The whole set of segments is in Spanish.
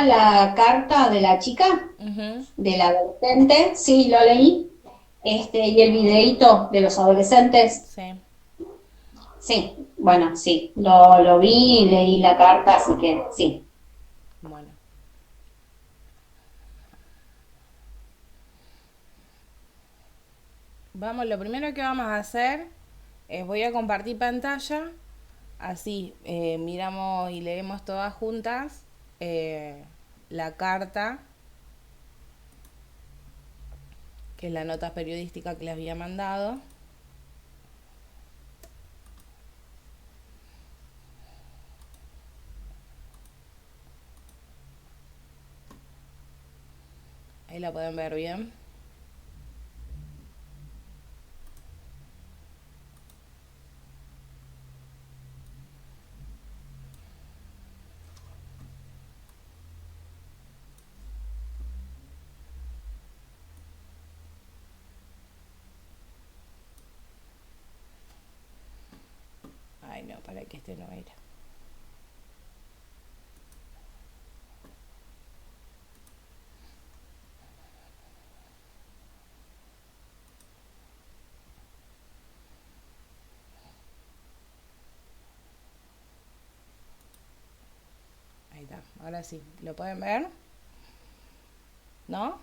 la carta de la chica, Ujú. del adolescente, sí, lo leí, y el videíto de los adolescentes, Sí, sí, bueno, sí, lo vi, leí la carta, así que sí. bueno. Vamos, lo primero que vamos a hacer es voy a compartir pantalla, así miramos y leemos todas juntas la carta, que es la nota periodística que les había mandado. Ahí la pueden ver bien. Ay, no, para que este no era. Ahí está, ahora sí, ¿lo pueden ver? ¿No?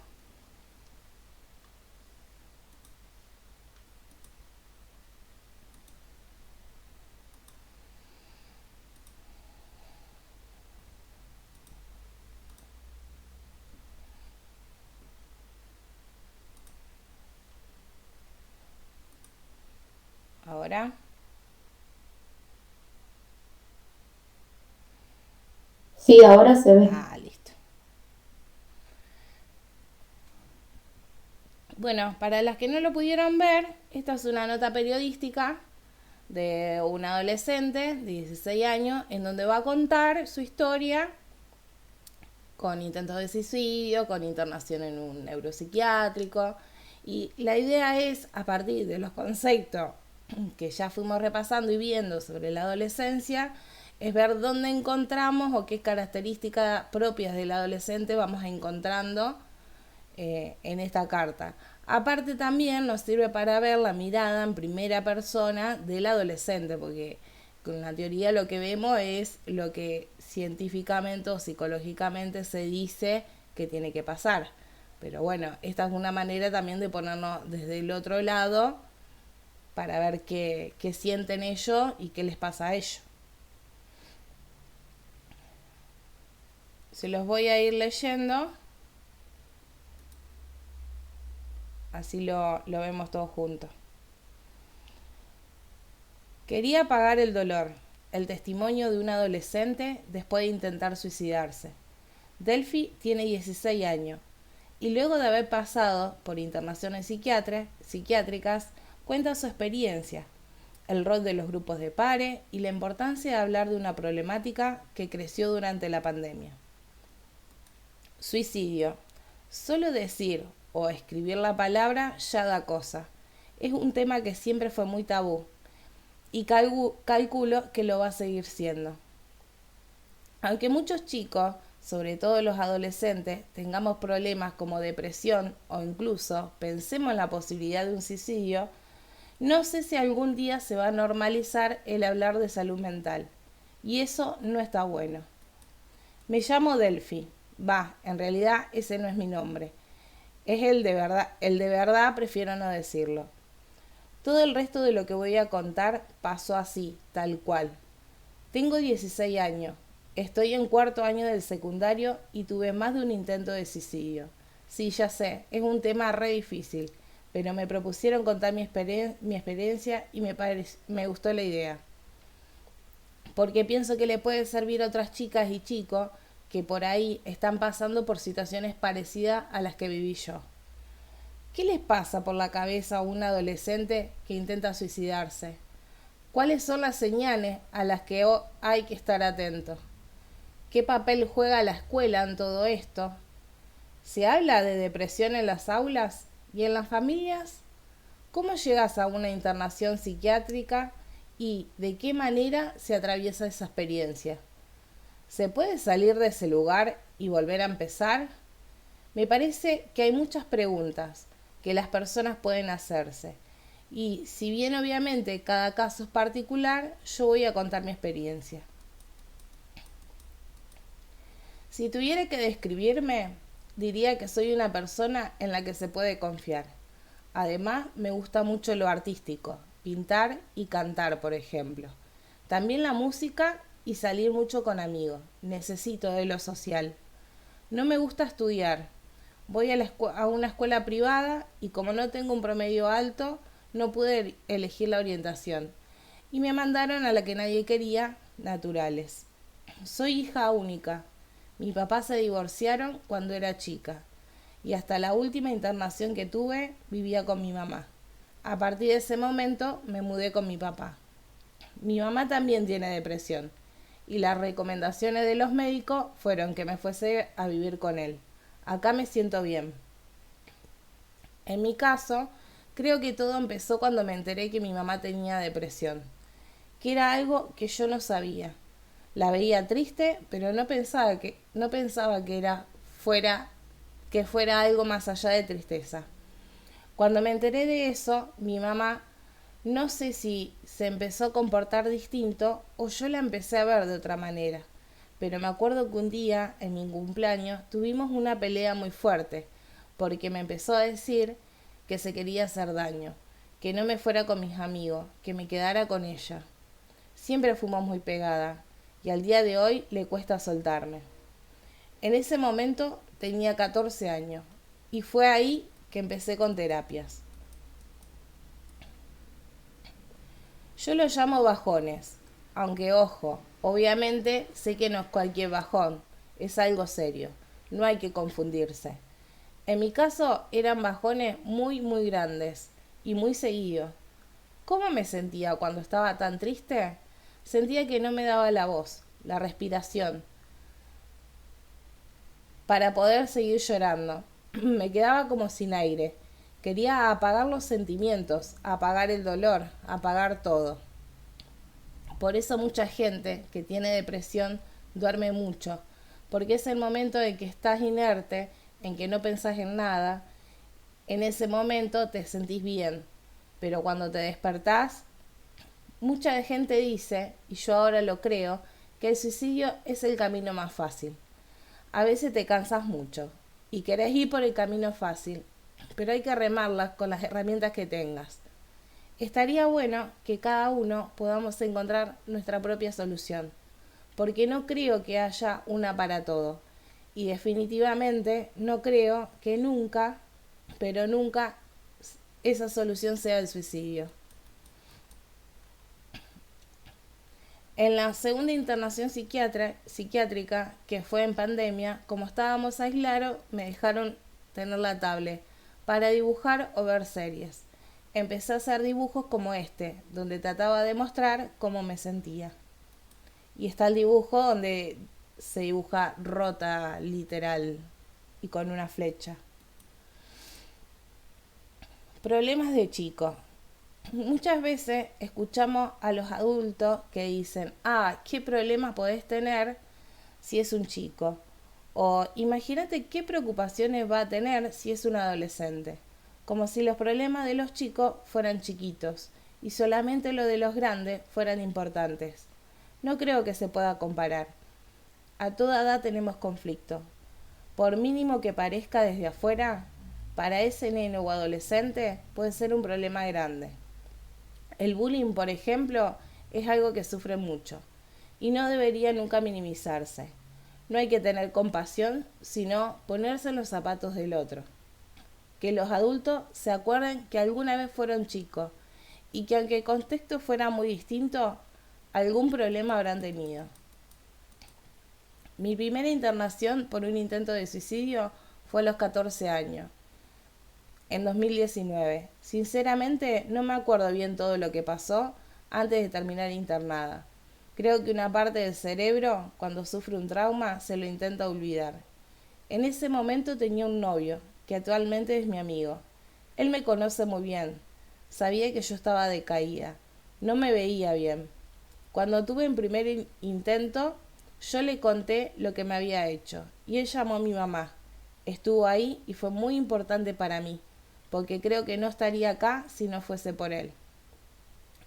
Ahora. Sí, ahora se ve. Ah, listo. Bueno, para las que no lo pudieron ver, esta es una nota periodística de un adolescente de 16 años en donde va a contar su historia con intentos de suicidio, con internación en un neuropsiquiátrico. Y la idea es, a partir de los conceptos que ya fuimos repasando y viendo sobre la adolescencia, es ver dónde encontramos o qué características propias del adolescente vamos encontrando en esta carta. Aparte también nos sirve para ver la mirada en primera persona del adolescente, porque con la teoría lo que vemos es lo que científicamente o psicológicamente se dice que tiene que pasar. Pero bueno, esta es una manera también de ponernos desde el otro lado para ver qué sienten ellos y qué les pasa a ellos. Se los voy a ir leyendo, así lo vemos todos juntos. Quería apagar el dolor, el testimonio de un adolescente después de intentar suicidarse. Delphi tiene 16 años y luego de haber pasado por internaciones psiquiátricas, cuenta su experiencia, el rol de los grupos de pares y la importancia de hablar de una problemática que creció durante la pandemia. Suicidio. Solo decir o escribir la palabra ya da cosa. Es un tema que siempre fue muy tabú y calculo que lo va a seguir siendo. Aunque muchos chicos, sobre todo los adolescentes, tengamos problemas como depresión o incluso pensemos en la posibilidad de un suicidio, no sé si algún día se va a normalizar el hablar de salud mental. Y eso no está bueno. Me llamo Delphi. Va, en realidad ese no es mi nombre. Es el de verdad prefiero no decirlo. Todo el resto de lo que voy a contar pasó así, tal cual. Tengo 16 años, estoy en cuarto año del secundario y tuve más de un intento de suicidio. Sí, ya sé, es un tema re difícil, pero me propusieron contar mi experiencia y me gustó la idea. Porque pienso que le puede servir a otras chicas y chicos que por ahí están pasando por situaciones parecidas a las que viví yo. ¿Qué les pasa por la cabeza a un adolescente que intenta suicidarse? ¿Cuáles son las señales a las que hay que estar atentos? ¿Qué papel juega la escuela en todo esto? ¿Se habla de depresión en las aulas y en las familias? ¿Cómo llegas a una internación psiquiátrica y de qué manera se atraviesa esa experiencia? ¿Se puede salir de ese lugar y volver a empezar? Me parece que hay muchas preguntas que las personas pueden hacerse. Y si bien obviamente cada caso es particular, yo voy a contar mi experiencia. Si tuviera que describirme, diría que soy una persona en la que se puede confiar. Además, me gusta mucho lo artístico, pintar y cantar, por ejemplo. También la música y salir mucho con amigos. Necesito de lo social. No me gusta estudiar. Voy a una escuela privada y como no tengo un promedio alto, no pude elegir la orientación. Y me mandaron a la que nadie quería, naturales. Soy hija única. Mi papá se divorciaron cuando era chica y hasta la última internación que tuve vivía con mi mamá. A partir de ese momento me mudé con mi papá. Mi mamá también tiene depresión y las recomendaciones de los médicos fueron que me fuese a vivir con él. Acá me siento bien. En mi caso, creo que todo empezó cuando me enteré que mi mamá tenía depresión, que era algo que yo no sabía. La veía triste, pero no pensaba que fuera algo más allá de tristeza. Cuando me enteré de eso, mi mamá no sé si se empezó a comportar distinto o yo la empecé a ver de otra manera. Pero me acuerdo que un día, en mi cumpleaños, tuvimos una pelea muy fuerte, porque me empezó a decir que se quería hacer daño, que no me fuera con mis amigos, que me quedara con ella. Siempre fuimos muy pegadas y al día de hoy le cuesta soltarme. En ese momento tenía 14 años y fue ahí que empecé con terapias. Yo lo llamo bajones, aunque ojo, obviamente sé que no es cualquier bajón, es algo serio, no hay que confundirse. En mi caso eran bajones muy grandes y muy seguidos. ¿Cómo me sentía cuando estaba tan triste? Sentía que no me daba la voz, la respiración, para poder seguir llorando. Me quedaba como sin aire. Quería apagar los sentimientos, apagar el dolor, apagar todo. Por eso mucha gente que tiene depresión duerme mucho, porque es el momento en que estás inerte, en que no pensás en nada, en ese momento te sentís bien, pero cuando te despertás, mucha gente dice, y yo ahora lo creo, que el suicidio es el camino más fácil. A veces te cansas mucho y querés ir por el camino fácil, pero hay que remarlas con las herramientas que tengas. Estaría bueno que cada uno podamos encontrar nuestra propia solución, porque no creo que haya una para todo. Y definitivamente no creo que nunca, pero nunca, esa solución sea el suicidio. En la segunda internación psiquiátrica, que fue en pandemia, como estábamos aislados, me dejaron tener la tablet para dibujar o ver series. Empecé a hacer dibujos como este, donde trataba de mostrar cómo me sentía. Y está el dibujo donde se dibuja rota, literal, y con una flecha. Problemas de chico. Muchas veces escuchamos a los adultos que dicen, ¿qué problema podés tener si es un chico? O imagínate qué preocupaciones va a tener si es un adolescente. Como si los problemas de los chicos fueran chiquitos y solamente los de los grandes fueran importantes. No creo que se pueda comparar. A toda edad tenemos conflicto. Por mínimo que parezca desde afuera, para ese nene o adolescente puede ser un problema grande. El bullying, por ejemplo, es algo que sufre mucho y no debería nunca minimizarse. No hay que tener compasión, sino ponerse en los zapatos del otro. Que los adultos se acuerden que alguna vez fueron chicos y que aunque el contexto fuera muy distinto, algún problema habrán tenido. Mi primera internación por un intento de suicidio fue a los 14 años, en 2019. Sinceramente no me acuerdo bien todo lo que pasó antes de terminar internada. Creo que una parte del cerebro, cuando sufre un trauma, se lo intenta olvidar. En ese momento tenía un novio, que actualmente es mi amigo. Él me conoce muy bien. Sabía que yo estaba decaída. No me veía bien. Cuando tuve un primer intento, Yo le conté lo que me había hecho y él llamó a mi mamá. Estuvo ahí y fue muy importante para mí, porque creo que no estaría acá si no fuese por él.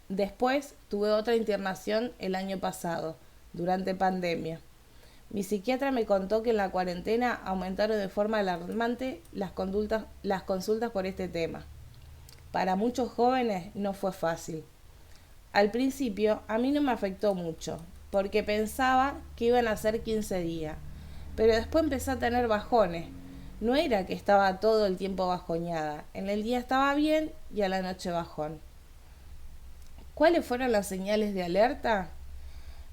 Después tuve otra internación el año pasado, durante pandemia. Mi psiquiatra me contó que en la cuarentena aumentaron de forma alarmante las consultas por este tema. Para muchos jóvenes no fue fácil. Al principio a mí no me afectó mucho, porque pensaba que iban a ser 15 días, pero después empecé a tener bajones. No era que estaba todo el tiempo bajoñada, en el día estaba bien y a la noche bajón. ¿Cuáles fueron las señales de alerta?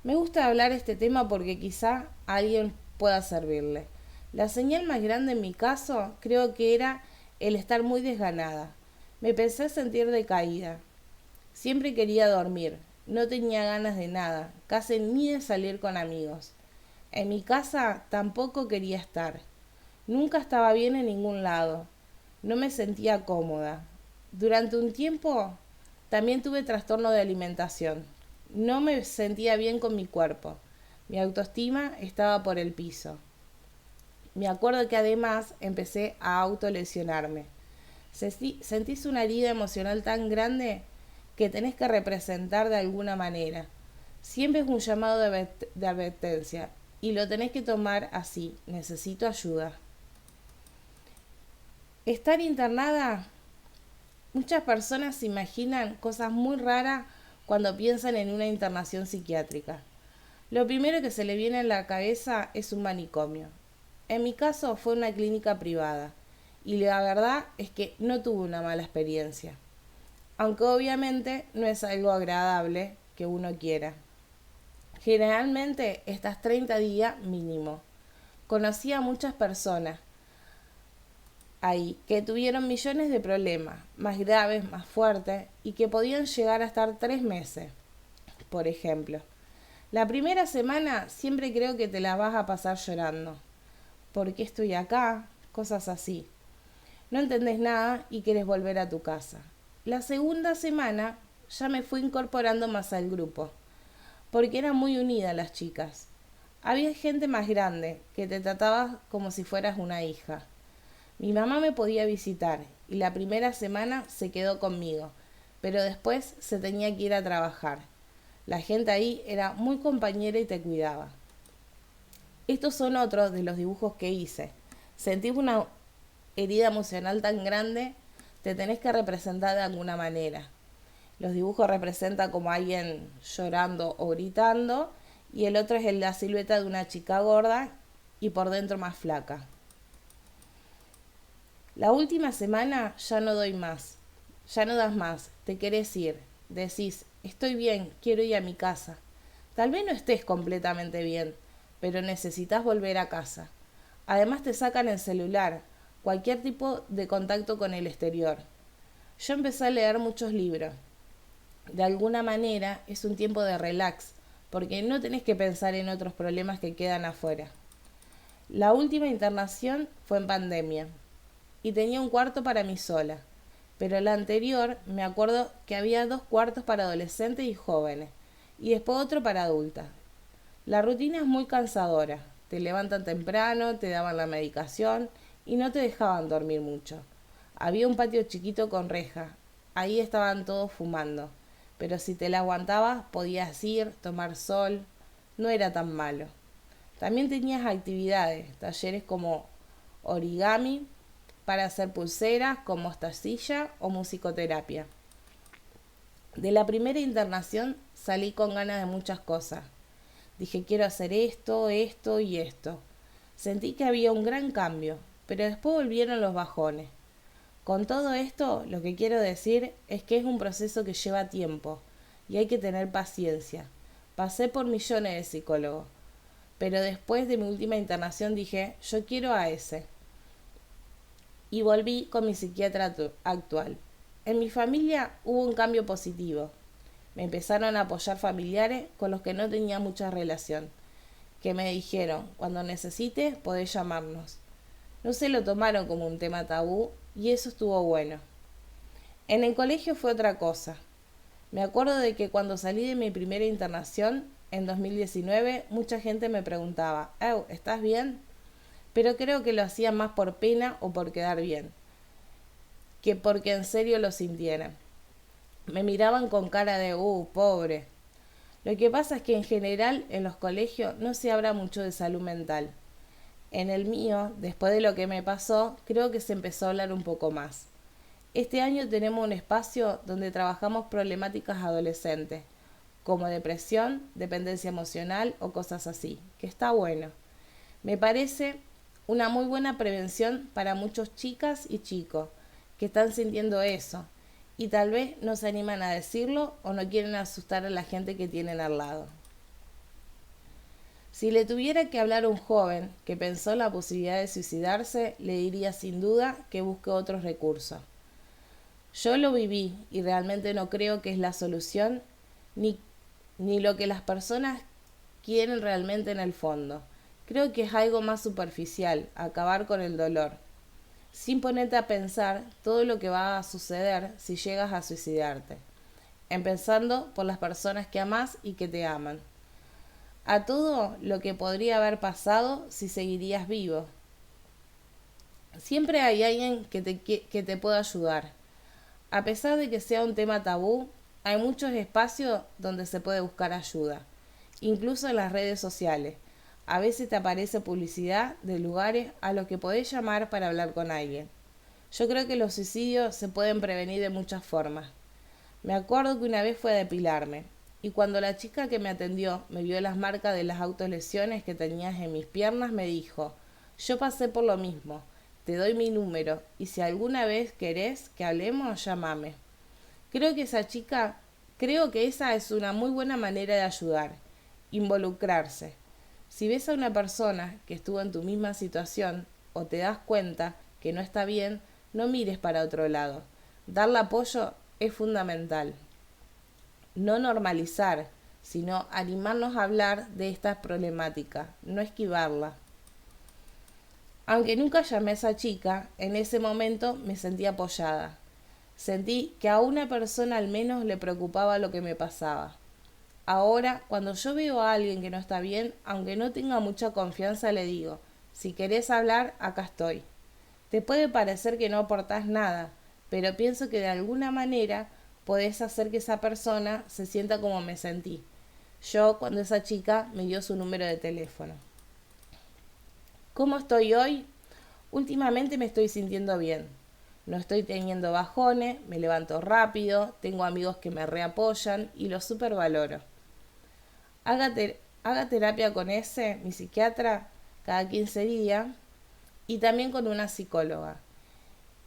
Me gusta hablar este tema porque quizá a alguien pueda servirle. La señal más grande en mi caso creo que era el estar muy desganada. Me empecé a sentir decaída. Siempre quería dormir, no tenía ganas de nada, casi ni de salir con amigos. En mi casa tampoco quería estar. Nunca estaba bien en ningún lado. No me sentía cómoda. Durante un tiempo también tuve trastorno de alimentación. No me sentía bien con mi cuerpo. Mi autoestima estaba por el piso. Me acuerdo que además empecé a autolesionarme. Sentís una herida emocional tan grande que tenés que representar de alguna manera. Siempre es un llamado de advertencia y lo tenés que tomar así. Necesito ayuda. Estar internada, muchas personas se imaginan cosas muy raras cuando piensan en una internación psiquiátrica. Lo primero que se le viene a la cabeza es un manicomio. En mi caso fue una clínica privada y la verdad es que no tuve una mala experiencia, aunque obviamente no es algo agradable que uno quiera. Generalmente estás 30 días mínimo. Conocí a muchas personas ahí que tuvieron millones de problemas, más graves, más fuertes, y que podían llegar a estar 3 meses, por ejemplo. La primera semana siempre creo que te la vas a pasar llorando. ¿Por qué estoy acá? Cosas así. No entendés nada y querés volver a tu casa. La segunda semana ya me fui incorporando más al grupo, porque eran muy unidas las chicas. Había gente más grande que te trataba como si fueras una hija. Mi mamá me podía visitar y la primera semana se quedó conmigo, pero después se tenía que ir a trabajar. La gente ahí era muy compañera y te cuidaba. Estos son otros de los dibujos que hice. Sentí una herida emocional tan grande, te tenés que representar de alguna manera. Los dibujos representan como alguien llorando o gritando y el otro es la silueta de una chica gorda y por dentro más flaca. La última semana ya no doy más, ya no das más, te querés ir, decís, estoy bien, quiero ir a mi casa. Tal vez no estés completamente bien, pero necesitas volver a casa. Además te sacan el celular, cualquier tipo de contacto con el exterior. Yo empecé a leer muchos libros. De alguna manera es un tiempo de relax, porque no tenés que pensar en otros problemas que quedan afuera. La última internación fue en pandemia y tenía un cuarto para mí sola, pero la anterior me acuerdo que había 2 cuartos para adolescentes y jóvenes y después otro para adultas. La rutina es muy cansadora, te levantan temprano, te daban la medicación y no te dejaban dormir mucho. Había un patio chiquito con reja, ahí estaban todos fumando, pero si te la aguantabas podías ir, tomar sol, no era tan malo. También tenías actividades, talleres como origami, para hacer pulseras como mostacilla o musicoterapia. De la primera internación salí con ganas de muchas cosas. Dije quiero hacer esto, esto y esto. Sentí que había un gran cambio, pero después volvieron los bajones. Con todo esto, lo que quiero decir es que es un proceso que lleva tiempo y hay que tener paciencia. Pasé por millones de psicólogos, pero después de mi última internación dije, yo quiero a ese. Y volví con mi psiquiatra actual. En mi familia hubo un cambio positivo. Me empezaron a apoyar familiares con los que no tenía mucha relación, que me dijeron, cuando necesites podés llamarnos. No se lo tomaron como un tema tabú y eso estuvo bueno. En el colegio fue otra cosa. Me acuerdo de que cuando salí de mi primera internación en 2019, mucha gente me preguntaba, ¿estás bien? Pero creo que lo hacían más por pena o por quedar bien, que porque en serio lo sintieran. Me miraban con cara de, pobre. Lo que pasa es que en general en los colegios no se habla mucho de salud mental. En el mío, después de lo que me pasó, creo que se empezó a hablar un poco más. Este año tenemos un espacio donde trabajamos problemáticas adolescentes, como depresión, dependencia emocional o cosas así, que está bueno. Me parece una muy buena prevención para muchos chicas y chicos que están sintiendo eso y tal vez no se animan a decirlo o no quieren asustar a la gente que tienen al lado. Si le tuviera que hablar a un joven que pensó en la posibilidad de suicidarse, le diría sin duda que busque otros recursos. Yo lo viví y realmente no creo que es la solución ni, ni lo que las personas quieren realmente en el fondo. Creo que es algo más superficial, acabar con el dolor, sin ponerte a pensar todo lo que va a suceder si llegas a suicidarte, empezando por las personas que amás y que te aman. A todo lo que podría haber pasado si seguirías vivo. Siempre hay alguien que te pueda ayudar. A pesar de que sea un tema tabú, hay muchos espacios donde se puede buscar ayuda, incluso en las redes sociales. A veces te aparece publicidad de lugares a los que podés llamar para hablar con alguien. Yo creo que los suicidios se pueden prevenir de muchas formas. Me acuerdo que una vez fue a depilarme, y cuando la chica que me atendió me vio las marcas de las autolesiones que tenías en mis piernas, me dijo, yo pasé por lo mismo, te doy mi número, y si alguna vez querés que hablemos, llámame. Creo que creo que esa es una muy buena manera de ayudar, involucrarse. Si ves a una persona que estuvo en tu misma situación o te das cuenta que no está bien, no mires para otro lado. Darle apoyo es fundamental. No normalizar, sino animarnos a hablar de estas problemáticas, no esquivarla. Aunque nunca llamé a esa chica, en ese momento me sentí apoyada. Sentí que a una persona al menos le preocupaba lo que me pasaba. Ahora, cuando yo veo a alguien que no está bien, aunque no tenga mucha confianza, le digo, si querés hablar, acá estoy. Te puede parecer que no aportás nada, pero pienso que de alguna manera podés hacer que esa persona se sienta como me sentí. Yo cuando esa chica me dio su número de teléfono. ¿Cómo estoy hoy? Últimamente me estoy sintiendo bien. No estoy teniendo bajones, me levanto rápido, tengo amigos que me reapoyan y lo supervaloro. Haga terapia con mi psiquiatra, cada 15 días y también con una psicóloga.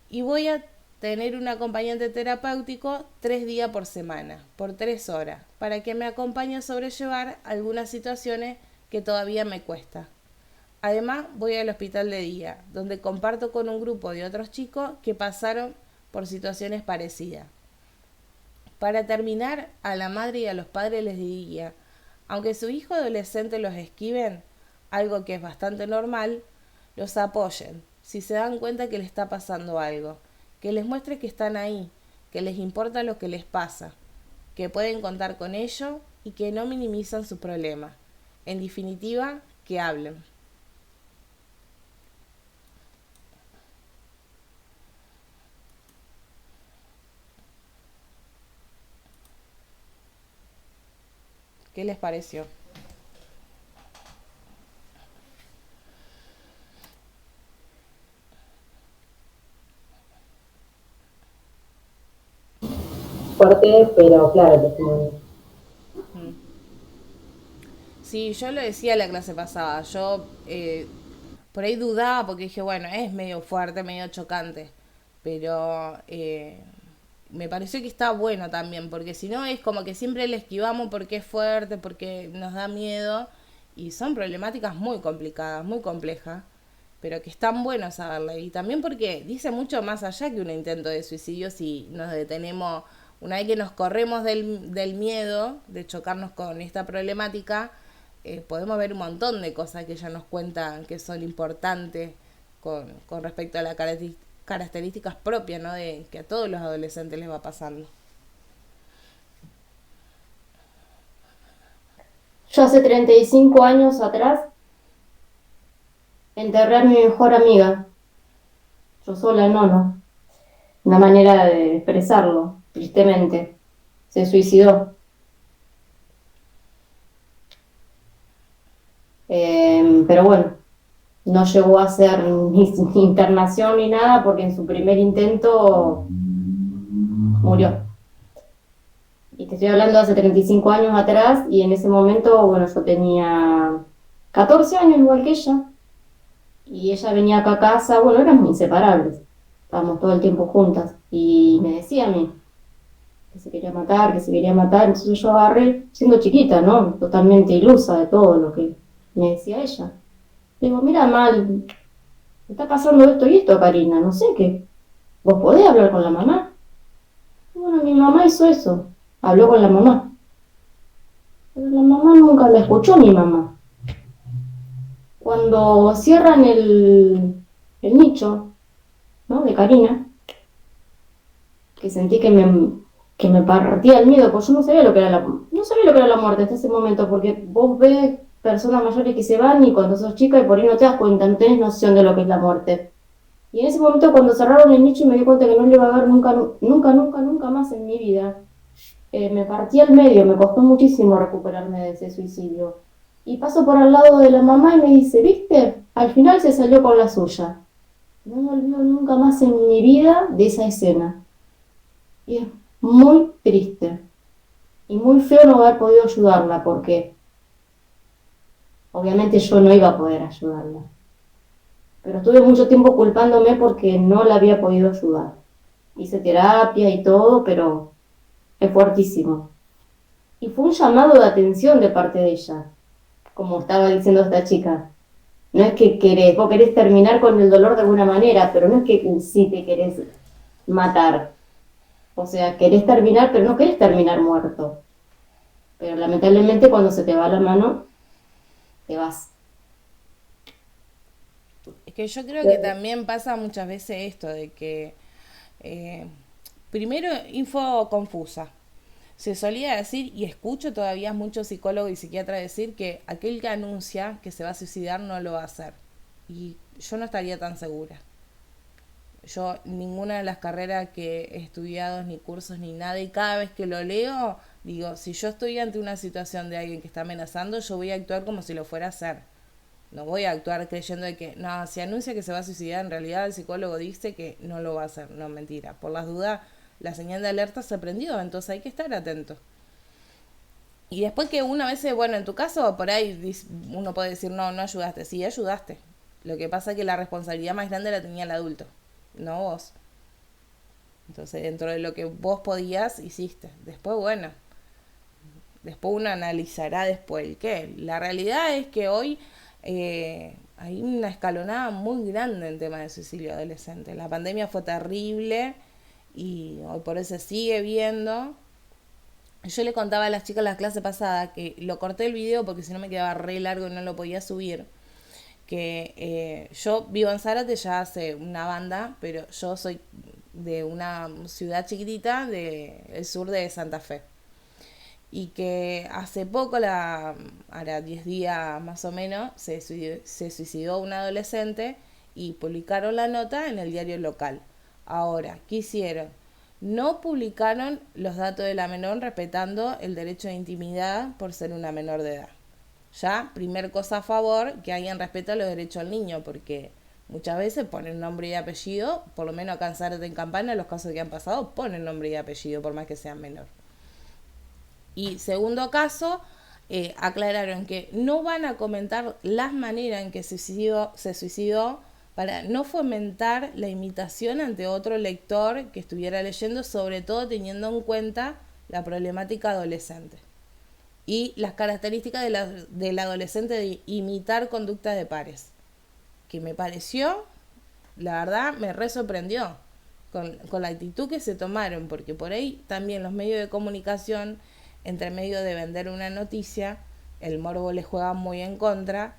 Y voy a tener un acompañante terapéutico 3 días por semana, por 3 horas, para que me acompañe a sobrellevar algunas situaciones que todavía me cuesta. Además, voy al hospital de día, donde comparto con un grupo de otros chicos que pasaron por situaciones parecidas. Para terminar, a la madre y a los padres les diría, aunque su hijo adolescente los esquiven, algo que es bastante normal, los apoyen si se dan cuenta que les está pasando algo, que les muestre que están ahí, que les importa lo que les pasa, que pueden contar con ello y que no minimizan sus problemas. En definitiva, que hablen. ¿Qué les pareció? Fuerte, pero claro, testimonio. Mm. Sí, yo lo decía la clase pasada. Yo por ahí dudaba porque dije, bueno, es medio fuerte, medio chocante. Pero me pareció que está bueno también, porque si no es como que siempre le esquivamos porque es fuerte, porque nos da miedo. Y son problemáticas muy complicadas, muy complejas, pero que están buenas saberla. Y también porque dice mucho más allá que un intento de suicidio si nos detenemos, una vez que nos corremos del miedo de chocarnos con esta problemática, podemos ver un montón de cosas que ella nos cuentan que son importantes con respecto a las características propias, ¿no? De que a todos los adolescentes les va pasando. Yo hace 35 años atrás enterré a mi mejor amiga, yo sola, no. Una manera de expresarlo, tristemente. Se suicidó. Pero bueno, no llegó a ser ni internación ni nada porque en su primer intento murió. Y te estoy hablando de hace 35 años atrás y en ese momento, bueno, yo tenía 14 años igual que ella y ella venía acá a casa, bueno, éramos inseparables, estábamos todo el tiempo juntas y me decía a mí que se quería matar, que se quería matar, entonces yo agarré, siendo chiquita, ¿no? Totalmente ilusa de todo lo que me decía ella. Digo, mira, Mal, me está pasando esto y esto, Karina, no sé qué. ¿Vos podés hablar con la mamá? Bueno, mi mamá hizo eso, habló con la mamá. Pero la mamá nunca la escuchó, mi mamá. Cuando cierran el nicho, ¿no? De Karina, que sentí que me partía el miedo, porque yo no sabía lo que era no sabía lo que era la muerte hasta ese momento, porque vos ves personas mayores que se van y cuando sos chica y por ahí no te das cuenta, no tenés noción de lo que es la muerte. Y en ese momento cuando cerraron el nicho y me di cuenta que no lo iba a ver nunca más en mi vida, me partí al medio, me costó muchísimo recuperarme de ese suicidio. Y paso por al lado de la mamá y me dice, ¿viste? Al final se salió con la suya. No me olvido nunca más en mi vida de esa escena. Y es muy triste. Y muy feo no haber podido ayudarla porque obviamente yo no iba a poder ayudarla. Pero estuve mucho tiempo culpándome porque no la había podido ayudar. Hice terapia y todo, pero es fuertísimo. Y fue un llamado de atención de parte de ella, como estaba diciendo esta chica. No es que vos querés terminar con el dolor de alguna manera, pero no es que sí te querés matar. O sea, querés terminar, pero no querés terminar muerto. Pero lamentablemente cuando se te va la mano, te vas. Es que yo creo que también pasa muchas veces esto de que, eh, primero, info confusa. Se solía decir, y escucho todavía muchos psicólogos y psiquiatras decir, que aquel que anuncia que se va a suicidar no lo va a hacer. Y yo no estaría tan segura. Yo, ninguna de las carreras que he estudiado, ni cursos, ni nada, y cada vez que lo leo, digo, si yo estoy ante una situación de alguien que está amenazando, yo voy a actuar como si lo fuera a hacer. No voy a actuar creyendo de que, no, si anuncia que se va a suicidar, en realidad el psicólogo dice que no lo va a hacer. No, mentira. Por las dudas, la señal de alerta se prendió, entonces hay que estar atento. Y después que una vez, bueno, en tu caso, por ahí uno puede decir, no, no ayudaste. Sí, ayudaste. Lo que pasa es que la responsabilidad más grande la tenía el adulto, no vos. Entonces, dentro de lo que vos podías, hiciste. Después, bueno, después uno analizará después el qué. La realidad es que hoy hay una escalonada muy grande en tema de suicidio adolescente. La pandemia fue terrible y hoy por eso se sigue viendo. Yo le contaba a las chicas la clase pasada que lo corté el video porque si no me quedaba re largo y no lo podía subir. Que yo vivo en Zárate ya hace una banda, pero yo soy de una ciudad chiquitita del sur de Santa Fe. Y que hace poco, ahora 10 días más o menos, se suicidó un adolescente y publicaron la nota en el diario local. Ahora, ¿qué hicieron? No publicaron los datos de la menor respetando el derecho de intimidad por ser una menor de edad. Ya, primer cosa a favor, que alguien respeta los derechos del niño, porque muchas veces ponen nombre y apellido, por lo menos acá en Zárate en Campana, los casos que han pasado, ponen nombre y apellido, por más que sean menor. Y segundo caso, aclararon que no van a comentar las maneras en que se suicidó para no fomentar la imitación ante otro lector que estuviera leyendo, sobre todo teniendo en cuenta la problemática adolescente y las características del adolescente de imitar conductas de pares, que me pareció, la verdad, me re sorprendió con la actitud que se tomaron, porque por ahí también los medios de comunicación, entre medio de vender una noticia, el morbo les juega muy en contra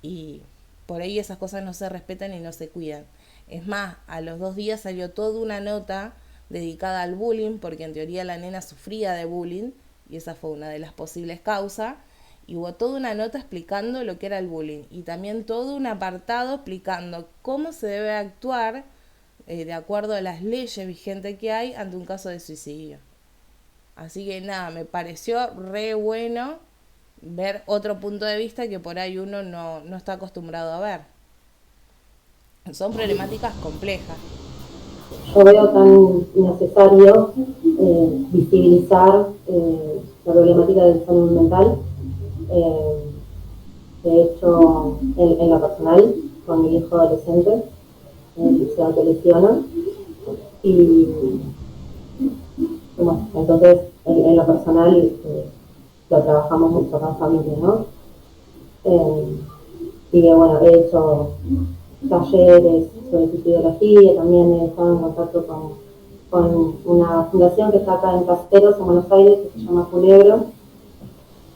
y por ahí esas cosas no se respetan y no se cuidan. Es más, a los 2 días salió toda una nota dedicada al bullying, porque en teoría la nena sufría de bullying y esa fue una de las posibles causas. Y hubo toda una nota explicando lo que era el bullying y también todo un apartado explicando cómo se debe actuar de acuerdo a las leyes vigentes que hay ante un caso de suicidio. Así que nada, me pareció re bueno ver otro punto de vista que por ahí uno no está acostumbrado a ver. Son problemáticas complejas. Yo veo tan necesario visibilizar la problemática del salud mental. De hecho, en lo personal, con mi hijo adolescente, se autolesiona. Y bueno, entonces, en lo personal, lo trabajamos mucho con familia, ¿no? Y que bueno, he hecho talleres sobre suicidología, también he estado en contacto con una fundación que está acá en Caseros, en Buenos Aires, que se llama Funebro,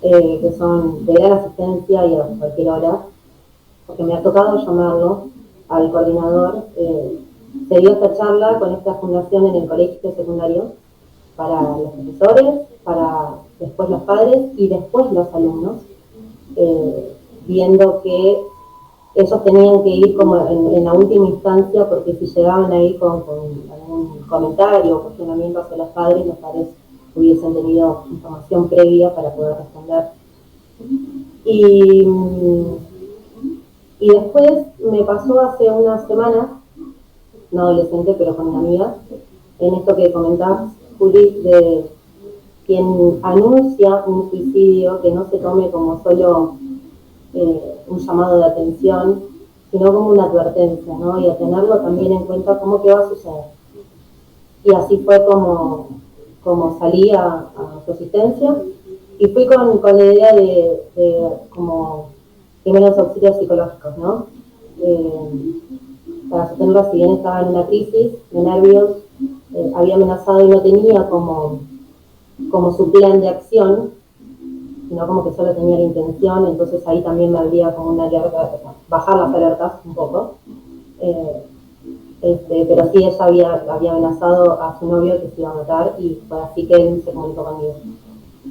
que son de gran asistencia y a cualquier hora, porque me ha tocado llamarlo al coordinador. Se dio esta charla con esta fundación en el colegio secundario para los profesores, para después los padres y después los alumnos, viendo que ellos tenían que ir como en la última instancia, porque si llegaban ahí con algún comentario o cuestionamiento hacia los padres hubiesen tenido información previa para poder responder. Y después me pasó hace unas semanas, no adolescente, pero con una amiga, en esto que comentabas, Juli, de quien anuncia un suicidio, que no se tome como solo un llamado de atención, sino como una advertencia, ¿no? Y a tenerlo también en cuenta cómo que va a suceder. Y así fue como salí a su asistencia, y fui con la idea de como primeros auxilios psicológicos, ¿no? Para sostenerlo, si bien estaba en una crisis de nervios, había amenazado y no tenía como su plan de acción, sino como que solo tenía la intención. Entonces ahí también me habría como una alerta, bajar las alertas un poco. Pero sí, ella había amenazado a su novio que se iba a matar, y fue así que él se comunicó conmigo,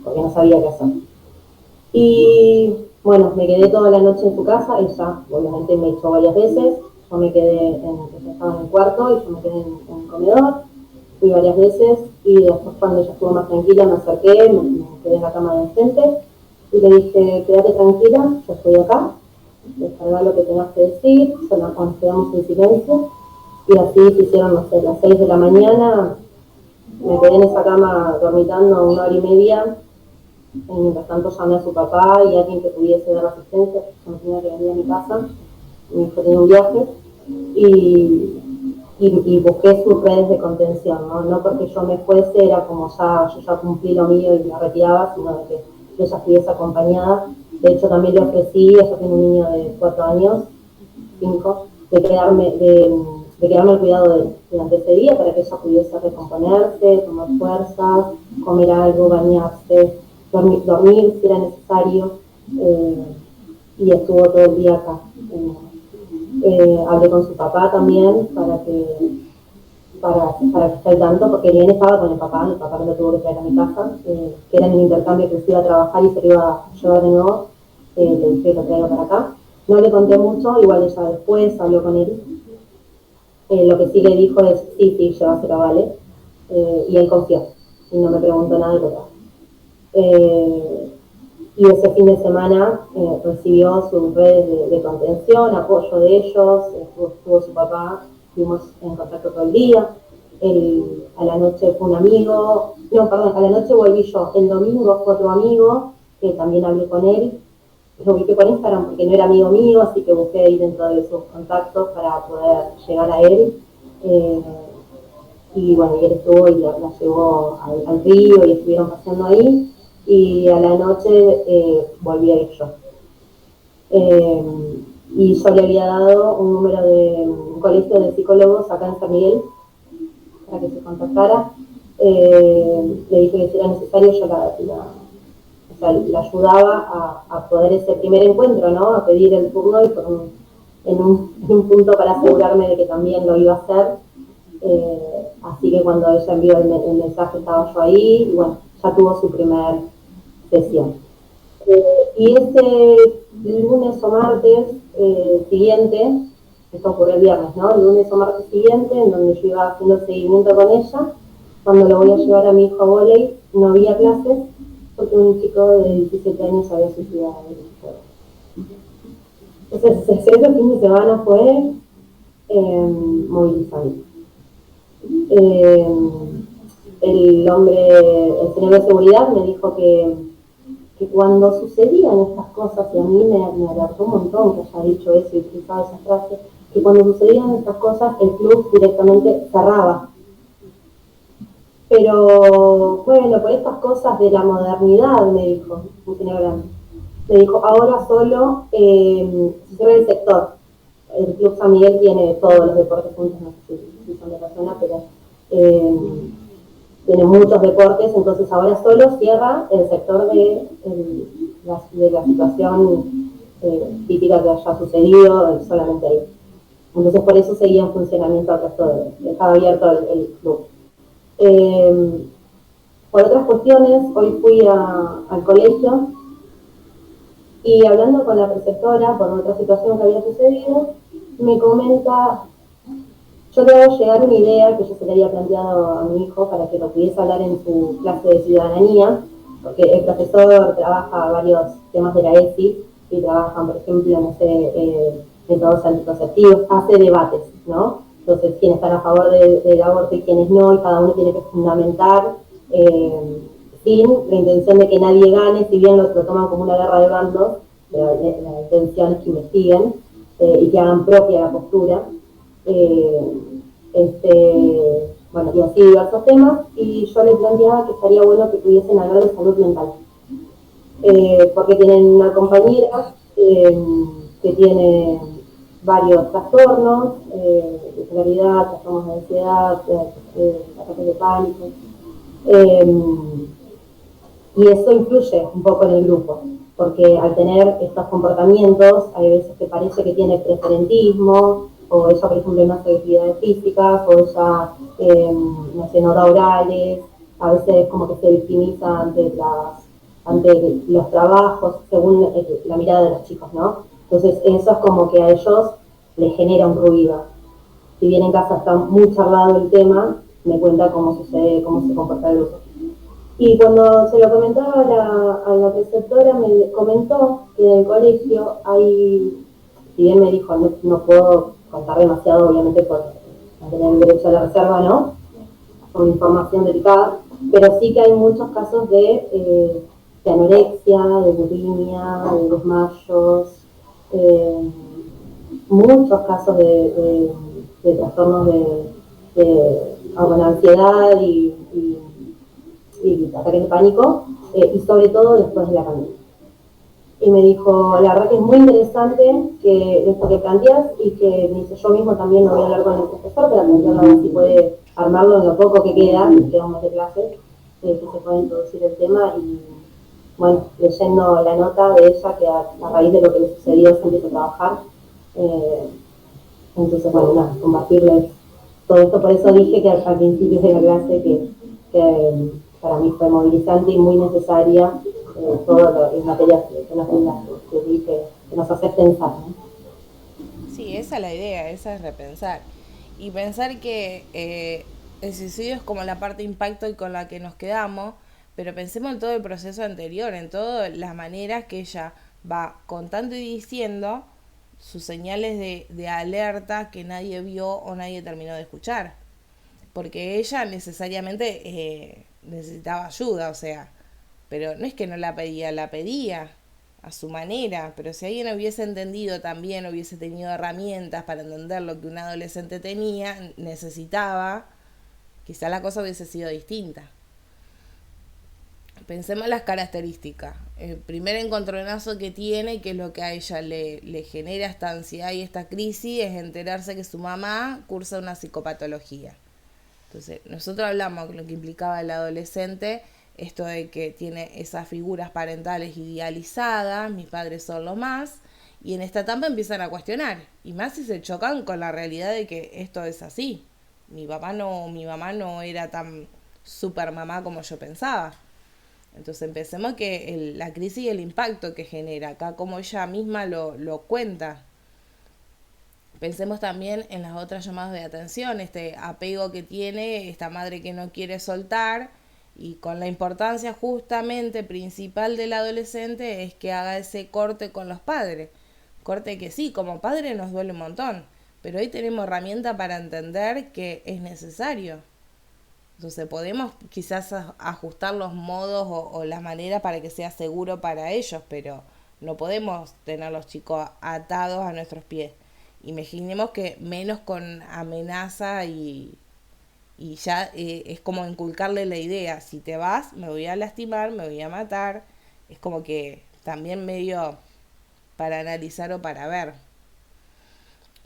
porque no sabía qué hacer. Y bueno, me quedé toda la noche en su casa. Ella obviamente me echó varias veces. Yo me quedé ella estaba en el cuarto y yo me quedé en el comedor. Fui varias veces, y después, cuando ella estuvo más tranquila, me acerqué, me quedé en la cama de enfrente y le dije: quédate tranquila, yo estoy acá, descarga lo que tengas que decir, solo nos quedamos en silencio. Y así se hicieron, no sé, las 6 de la mañana, me quedé en esa cama dormitando 1 hora y media. Y mientras tanto llamé a su papá y a alguien que pudiese dar asistencia, porque yo no tenía que venir a mi casa, mi hijo tenía un viaje, y busqué sus redes de contención, ¿no? No porque yo me fuese, era como yo ya cumplí lo mío y me retiraba, sino de que ella estuviese acompañada. De hecho, también le ofrecí, ella tiene un niño de 4 años, 5, de quedarme al cuidado de él durante ese día, para que ella pudiese recomponerse, tomar fuerzas, comer algo, bañarse, dormir si era necesario, y estuvo todo el día acá. Hablé con su papá también para que esté al tanto, porque bien estaba con el papá me lo tuvo que traer a mi casa, que era en el intercambio, que se iba a trabajar y se lo iba a llevar de nuevo. Le dije que lo traiga para acá. No le conté mucho, igual ella después habló con él. Lo que sí le dijo es: sí, llévaselo, vale. Y él confió y no me preguntó nada de verdad. Y ese fin de semana recibió sus redes de contención, apoyo de ellos, estuvo su papá, estuvimos en contacto todo el día. A la noche fue un amigo, a la noche volví yo. El domingo fue otro amigo, que también hablé con él. Lo ubiqué por Instagram porque no era amigo mío, así que busqué ahí dentro de sus contactos para poder llegar a él. Y bueno, y él estuvo y la llevó al río y estuvieron paseando ahí. Y a la noche volví a ir yo. Y yo le había dado un número de un colegio de psicólogos acá en San Miguel para que se contactara. Le dije que si era necesario, yo la ayudaba a poder ese primer encuentro, ¿no? A pedir el turno, y en un punto para asegurarme de que también lo iba a hacer. Así que cuando ella envió el mensaje, estaba yo ahí, y bueno, ya tuvo su primer sesión. Y ese lunes o martes siguiente, esto ocurrió el viernes, ¿no? El lunes o martes siguiente, en donde yo iba haciendo el seguimiento con ella, cuando lo voy a llevar a mi hijo a vóley, no había clases porque un chico de 17 años había suicidado. Entonces, ese fin de semana fue movilizante. Eh, el señor de seguridad me dijo que cuando sucedían estas cosas, y a mí me alertó un montón que haya dicho eso y utilizaba esa frase, que cuando sucedían estas cosas el club directamente cerraba. Pero bueno, por estas cosas de la modernidad, me dijo un señor grande. Me dijo, ahora solo se cierra el sector. El Club San Miguel tiene todos los deportes juntos, no sé si son de la zona, pero tiene muchos deportes, entonces ahora solo cierra el sector de la situación típica que haya sucedido solamente ahí. Entonces por eso seguía en funcionamiento el resto estaba abierto el club. Por otras cuestiones, hoy fui al colegio y hablando con la preceptora por otra situación que había sucedido, me comenta, yo le hago llegar una idea que yo se le había planteado a mi hijo para que lo pudiese hablar en su clase de ciudadanía, porque el profesor trabaja varios temas de la ESI y trabajan, por ejemplo, no sé, métodos anticonceptivos, hace debates, ¿no? Entonces, quienes están a favor del aborto y quienes no, y cada uno tiene que fundamentar sin la intención de que nadie gane, si bien lo toman como una guerra de bandos, la intención es que investiguen y que hagan propia la postura. Bueno, y así diversos temas, y yo les planteaba que estaría bueno que pudiesen hablar de salud mental, porque tienen una compañera que tiene varios trastornos, bipolaridad, trastornos de ansiedad, ataques de pánico, y eso influye un poco en el grupo, porque al tener estos comportamientos, hay veces que parece que tiene preferentismo, o ella, por ejemplo, no hace actividades físicas, o ella no hace nota orales, a veces como que se victimiza ante los trabajos, según la mirada de los chicos, ¿no? Entonces eso es como que a ellos les genera un ruido. Si bien en casa está muy charlado el tema, me cuenta cómo sucede, cómo se comporta el grupo. Y cuando se lo comentaba a la preceptora, me comentó que en el colegio hay, si bien me dijo, no puedo contar demasiado, obviamente por tener el derecho a la reserva, ¿no? Con información delicada, pero sí que hay muchos casos de anorexia, de bulimia, de desmayos, muchos casos de trastornos de ansiedad y ataques de pánico, y sobre todo después de la pandemia. Y me dijo, la verdad que es muy interesante que esto que planteas, y que me dice, yo mismo también lo voy a hablar con el profesor para plantearlo a ver si puede armarlo en lo poco que queda un mes de clase, que se puede introducir el tema. Y bueno, leyendo la nota de ella, que a raíz de lo que le sucedió se empieza a trabajar, entonces bueno, nada, compartirles todo esto. Por eso dije que al principio de la clase que para mí fue movilizante y muy necesaria, todo en materias que nos hace pensar, ¿no? Sí, esa es la idea, esa es repensar. Y pensar que el suicidio es como la parte impacto y con la que nos quedamos, pero pensemos en todo el proceso anterior, en todas las maneras que ella va contando y diciendo sus señales de alerta que nadie vio o nadie terminó de escuchar. Porque ella necesariamente necesitaba ayuda, o sea, pero no es que no la pedía a su manera, pero si alguien hubiese entendido también, hubiese tenido herramientas para entender lo que un adolescente necesitaba, quizá la cosa hubiese sido distinta. Pensemos en las características. El primer encontronazo que tiene, que es lo que a ella le genera esta ansiedad y esta crisis, es enterarse que su mamá cursa una psicopatología. Entonces, nosotros hablamos de lo que implicaba el adolescente, esto de que tiene esas figuras parentales idealizadas, mis padres son lo más, y en esta etapa empiezan a cuestionar, y más si se chocan con la realidad de que esto es así. Mi mamá no era tan super mamá como yo pensaba. Entonces empecemos que la crisis y el impacto que genera, acá como ella misma lo cuenta. Pensemos también en las otras llamadas de atención, este apego que tiene esta madre que no quiere soltar, y con la importancia justamente principal del adolescente es que haga ese corte con los padres. Corte que sí, como padre nos duele un montón, pero hoy tenemos herramienta para entender que es necesario. Entonces podemos quizás ajustar los modos o la manera para que sea seguro para ellos, pero no podemos tener a los chicos atados a nuestros pies. Imaginemos que menos con amenaza y ya es como inculcarle la idea, si te vas me voy a lastimar, me voy a matar. Es como que también medio para analizar o para ver.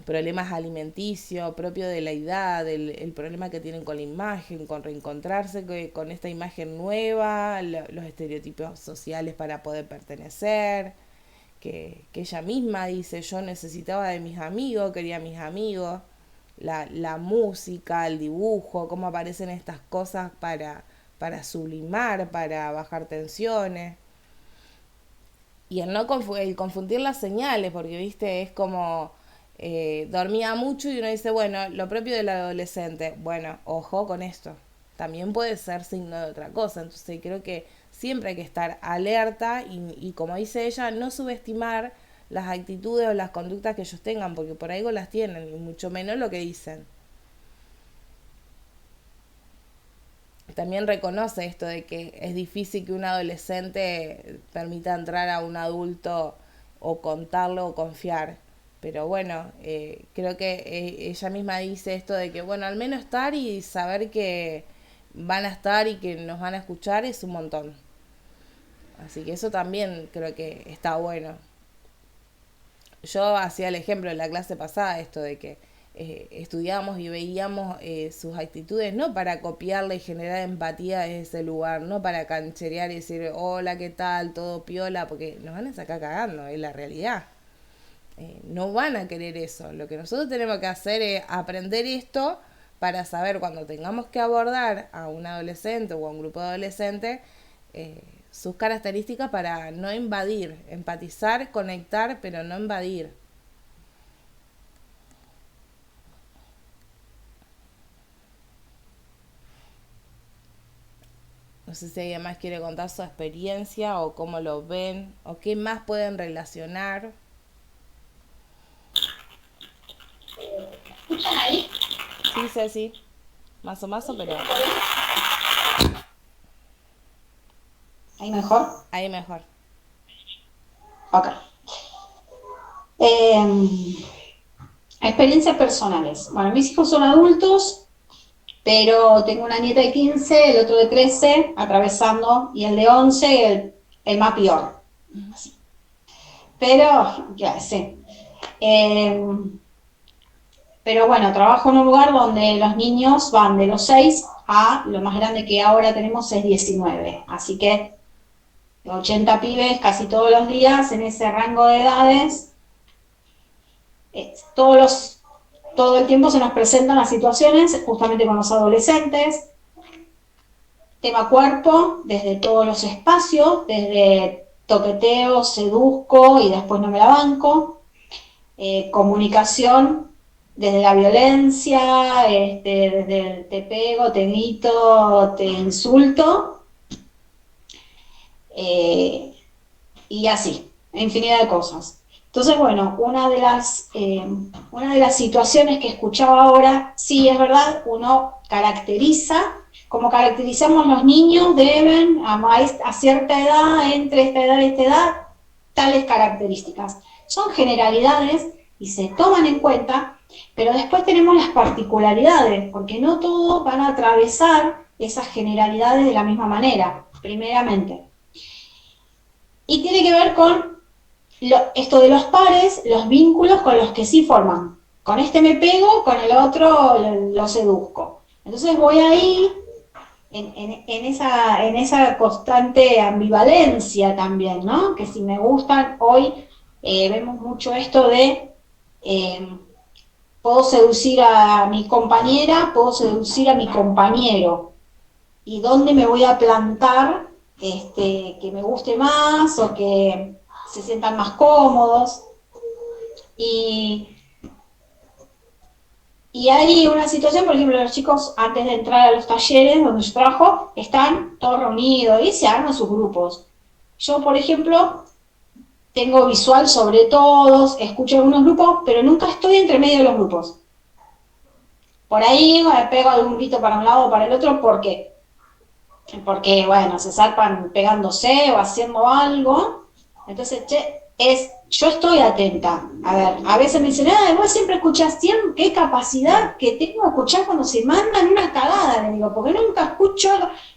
Problemas alimenticios, propio de la edad, el problema que tienen con la imagen, con reencontrarse con esta imagen nueva, los estereotipos sociales para poder pertenecer, que ella misma dice, yo necesitaba de mis amigos, quería a mis amigos, la música, el dibujo, cómo aparecen estas cosas para sublimar, para bajar tensiones. Y el confundir las señales, porque viste, es como dormía mucho y uno dice, bueno, lo propio del adolescente, bueno, ojo con esto, también puede ser signo de otra cosa. Entonces creo que siempre hay que estar alerta y como dice ella, no subestimar las actitudes o las conductas que ellos tengan, porque por algo las tienen, y mucho menos lo que dicen. También reconoce esto de que es difícil que un adolescente permita entrar a un adulto o contarlo o confiar. Pero bueno, creo que ella misma dice esto de que, bueno, al menos estar y saber que van a estar y que nos van a escuchar es un montón. Así que eso también creo que está bueno. Yo hacía el ejemplo en la clase pasada, esto de que estudiábamos y veíamos sus actitudes, no para copiarle y generar empatía desde ese lugar, no para cancherear y decir, hola, ¿qué tal? Todo piola, porque nos van a sacar cagando, es la realidad. No van a querer eso. Lo que nosotros tenemos que hacer es aprender esto para saber cuando tengamos que abordar a un adolescente o a un grupo de adolescentes sus características para no invadir, empatizar, conectar, pero no invadir. No sé si alguien más quiere contar su experiencia o cómo lo ven o qué más pueden relacionar. ¿Escuchan ahí? Sí, Ceci. Más o menos, pero ¿Ahí mejor? ahí mejor. Ok. Experiencias personales. Bueno, mis hijos son adultos, pero tengo una nieta de 15, el otro de 13, atravesando, y el de 11, el más peor. Pero, ya sé. Pero bueno, trabajo en un lugar donde los niños van de los 6 a lo más grande que ahora tenemos es 19. Así que 80 pibes casi todos los días en ese rango de edades. Todo el tiempo se nos presentan las situaciones justamente con los adolescentes. Tema cuerpo, desde todos los espacios, desde toqueteo, seduzco y después no me la banco. Comunicación, desde la violencia, desde el te pego, te grito, te insulto, y así, infinidad de cosas. Entonces, bueno, una de las situaciones que escuchaba ahora, sí, es verdad, uno caracteriza, como caracterizamos los niños, deben, a cierta edad, entre esta edad y esta edad, tales características. Son generalidades y se toman en cuenta, pero después tenemos las particularidades, porque no todos van a atravesar esas generalidades de la misma manera, primeramente. Y tiene que ver con esto de los pares, los vínculos con los que sí forman. Con este me pego, con el otro lo seduzco. Entonces voy ahí en esa constante ambivalencia también, ¿no? Que si me gustan, hoy vemos mucho esto de puedo seducir a mi compañera, puedo seducir a mi compañero. ¿Y dónde me voy a plantar que me guste más o que se sientan más cómodos. Y hay una situación, por ejemplo, los chicos antes de entrar a los talleres donde yo trabajo, están todos reunidos y se arman sus grupos. Yo, por ejemplo, tengo visual sobre todos, escucho algunos grupos, pero nunca estoy entre medio de los grupos. Por ahí me pego algún grito para un lado o para el otro, ¿por qué? Porque, bueno, se zarpan pegándose o haciendo algo. Entonces, yo estoy atenta. A ver, a veces me dicen, vos siempre escuchás, qué capacidad que tengo de escuchar cuando se mandan una cagada, le digo, porque nunca escucho,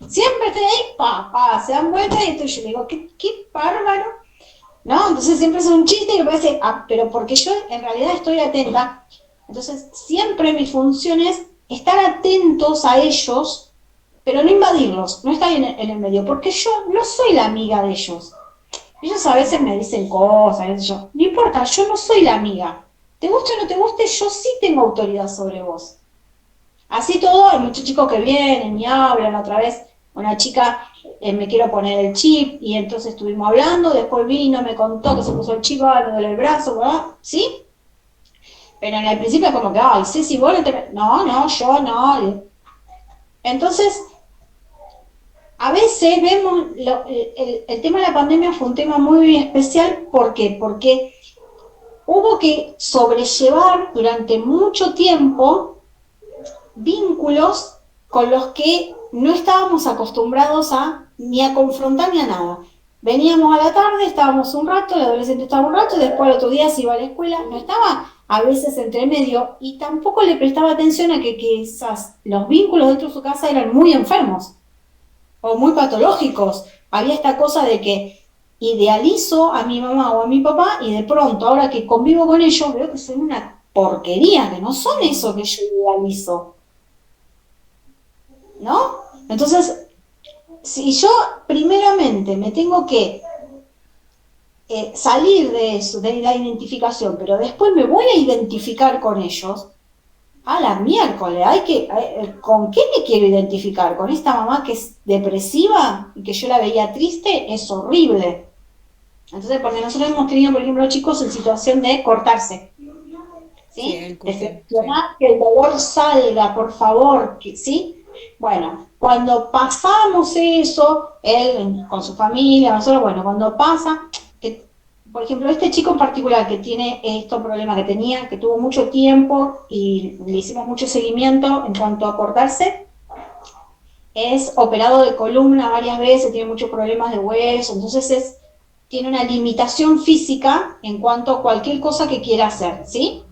siempre estoy ahí, se dan vuelta y entonces yo le digo, qué bárbaro, ¿no? Entonces siempre es un chiste y me parece, pero porque yo en realidad estoy atenta. Entonces, siempre mi función es estar atentos a ellos, pero no invadirlos, no estar en el medio, porque yo no soy la amiga de ellos. Ellos a veces me dicen cosas, no importa, yo no soy la amiga. Te guste o no te guste, yo sí tengo autoridad sobre vos. Así todo, hay muchos chicos que vienen y hablan. Otra vez una chica, me quiero poner el chip, y entonces estuvimos hablando, después vino, me contó que se puso el chip, me duele el brazo, ¿verdad? ¿Sí? Pero en el principio es como que, ay, sí, si vos no te... No, yo no. Entonces, a veces vemos, el tema de la pandemia fue un tema muy especial. ¿Por qué? Porque hubo que sobrellevar durante mucho tiempo vínculos con los que no estábamos acostumbrados ni a confrontar ni a nada. Veníamos a la tarde, estábamos un rato, el adolescente estaba un rato, y después el otro día se iba a la escuela, no estaba a veces entre medio, y tampoco le prestaba atención a que los vínculos dentro de su casa eran muy enfermos o muy patológicos. Había esta cosa de que idealizo a mi mamá o a mi papá, y de pronto, ahora que convivo con ellos, veo que son una porquería, que no son eso que yo idealizo, ¿no? Entonces, si yo primeramente me tengo que salir de eso, de la identificación, pero después me voy a identificar con ellos, a la miércoles, ¿con qué me quiero identificar? ¿Con esta mamá que es depresiva y que yo la veía triste? Es horrible. Entonces, porque nosotros hemos tenido, por ejemplo, chicos en situación de cortarse, ¿sí? De seleccionar, sí, que el dolor salga, por favor, ¿sí? Bueno, cuando pasamos eso, él con su familia, nosotros, bueno, cuando pasa, por ejemplo, este chico en particular que tiene estos problemas que tuvo mucho tiempo y le hicimos mucho seguimiento en cuanto a cortarse, es operado de columna varias veces, tiene muchos problemas de hueso, entonces tiene una limitación física en cuanto a cualquier cosa que quiera hacer, ¿sí?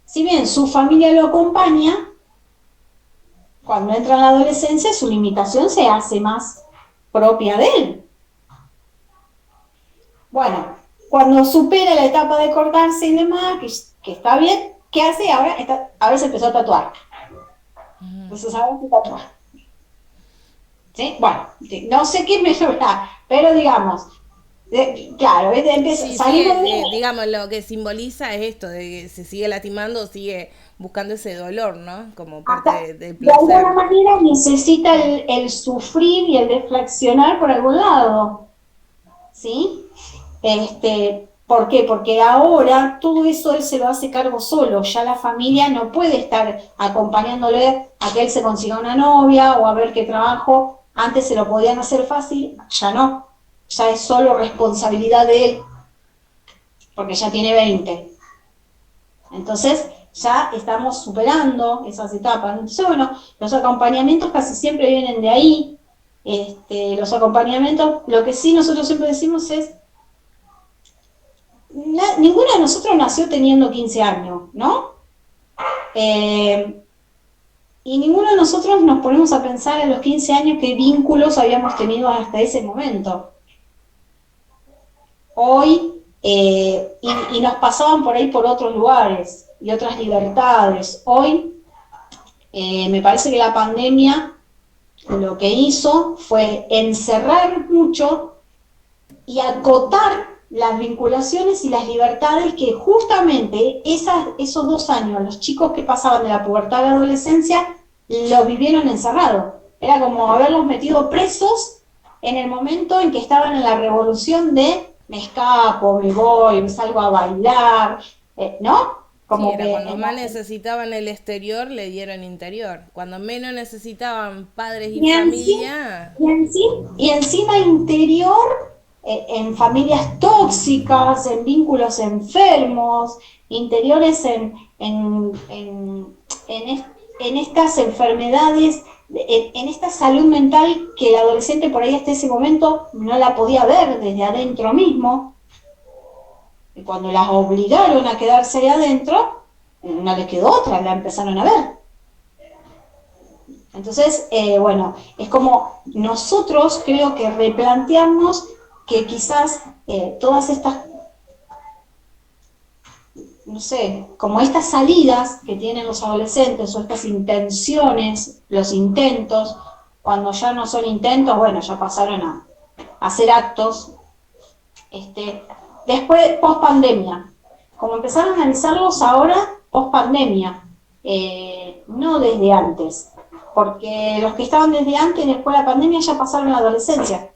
Si bien su familia lo acompaña, cuando entra en la adolescencia su limitación se hace más propia de él. Bueno, cuando supera la etapa de cortarse y demás, que está bien, ¿qué hace? Ahora se empezó a tatuar. Entonces ahora se tatúa. ¿Sí? Bueno, no sé qué me llora, pero digamos, claro, empieza a salir digamos, lo que simboliza es esto, de que se sigue lastimando, sigue buscando ese dolor, ¿no? Como parte del placer. De alguna manera necesita el sufrir y el deflexionar por algún lado, ¿sí? ¿Por qué? Porque ahora todo eso él se lo hace cargo solo, ya la familia no puede estar acompañándole a que él se consiga una novia o a ver qué trabajo. Antes se lo podían hacer fácil, ya no, ya es solo responsabilidad de él, porque ya tiene 20. Entonces ya estamos superando esas etapas. Entonces, bueno, los acompañamientos casi siempre vienen de ahí. Los acompañamientos, lo que sí nosotros siempre decimos es, ninguno de nosotros nació teniendo 15 años, ¿no? Y ninguno de nosotros nos ponemos a pensar a los 15 años qué vínculos habíamos tenido hasta ese momento. Hoy, y nos pasaban por ahí por otros lugares y otras libertades. Hoy, me parece que la pandemia lo que hizo fue encerrar mucho y acotar las vinculaciones y las libertades que justamente esos 2 años, los chicos que pasaban de la pubertad a la adolescencia, lo vivieron encerrado. Era como haberlos metido presos en el momento en que estaban en la revolución de me escapo, me voy, me salgo a bailar, ¿no? Sí, Como era que cuando más necesitaban el exterior, le dieron interior. Cuando menos necesitaban padres y y encima, familia, y encima interior, en familias tóxicas, en vínculos enfermos, interiores en estas enfermedades, en esta salud mental que el adolescente por ahí hasta ese momento no la podía ver desde adentro mismo, y cuando las obligaron a quedarse ahí adentro, no les quedó otra, la empezaron a ver. Entonces, bueno, es como nosotros creo que replantearnos que quizás todas estas, no sé, como estas salidas que tienen los adolescentes o estas intenciones, los intentos, cuando ya no son intentos, bueno, ya pasaron a hacer actos, después, post pandemia, como empezar a analizarlos ahora, post pandemia, no desde antes, porque los que estaban desde antes, después de la pandemia, ya pasaron la adolescencia.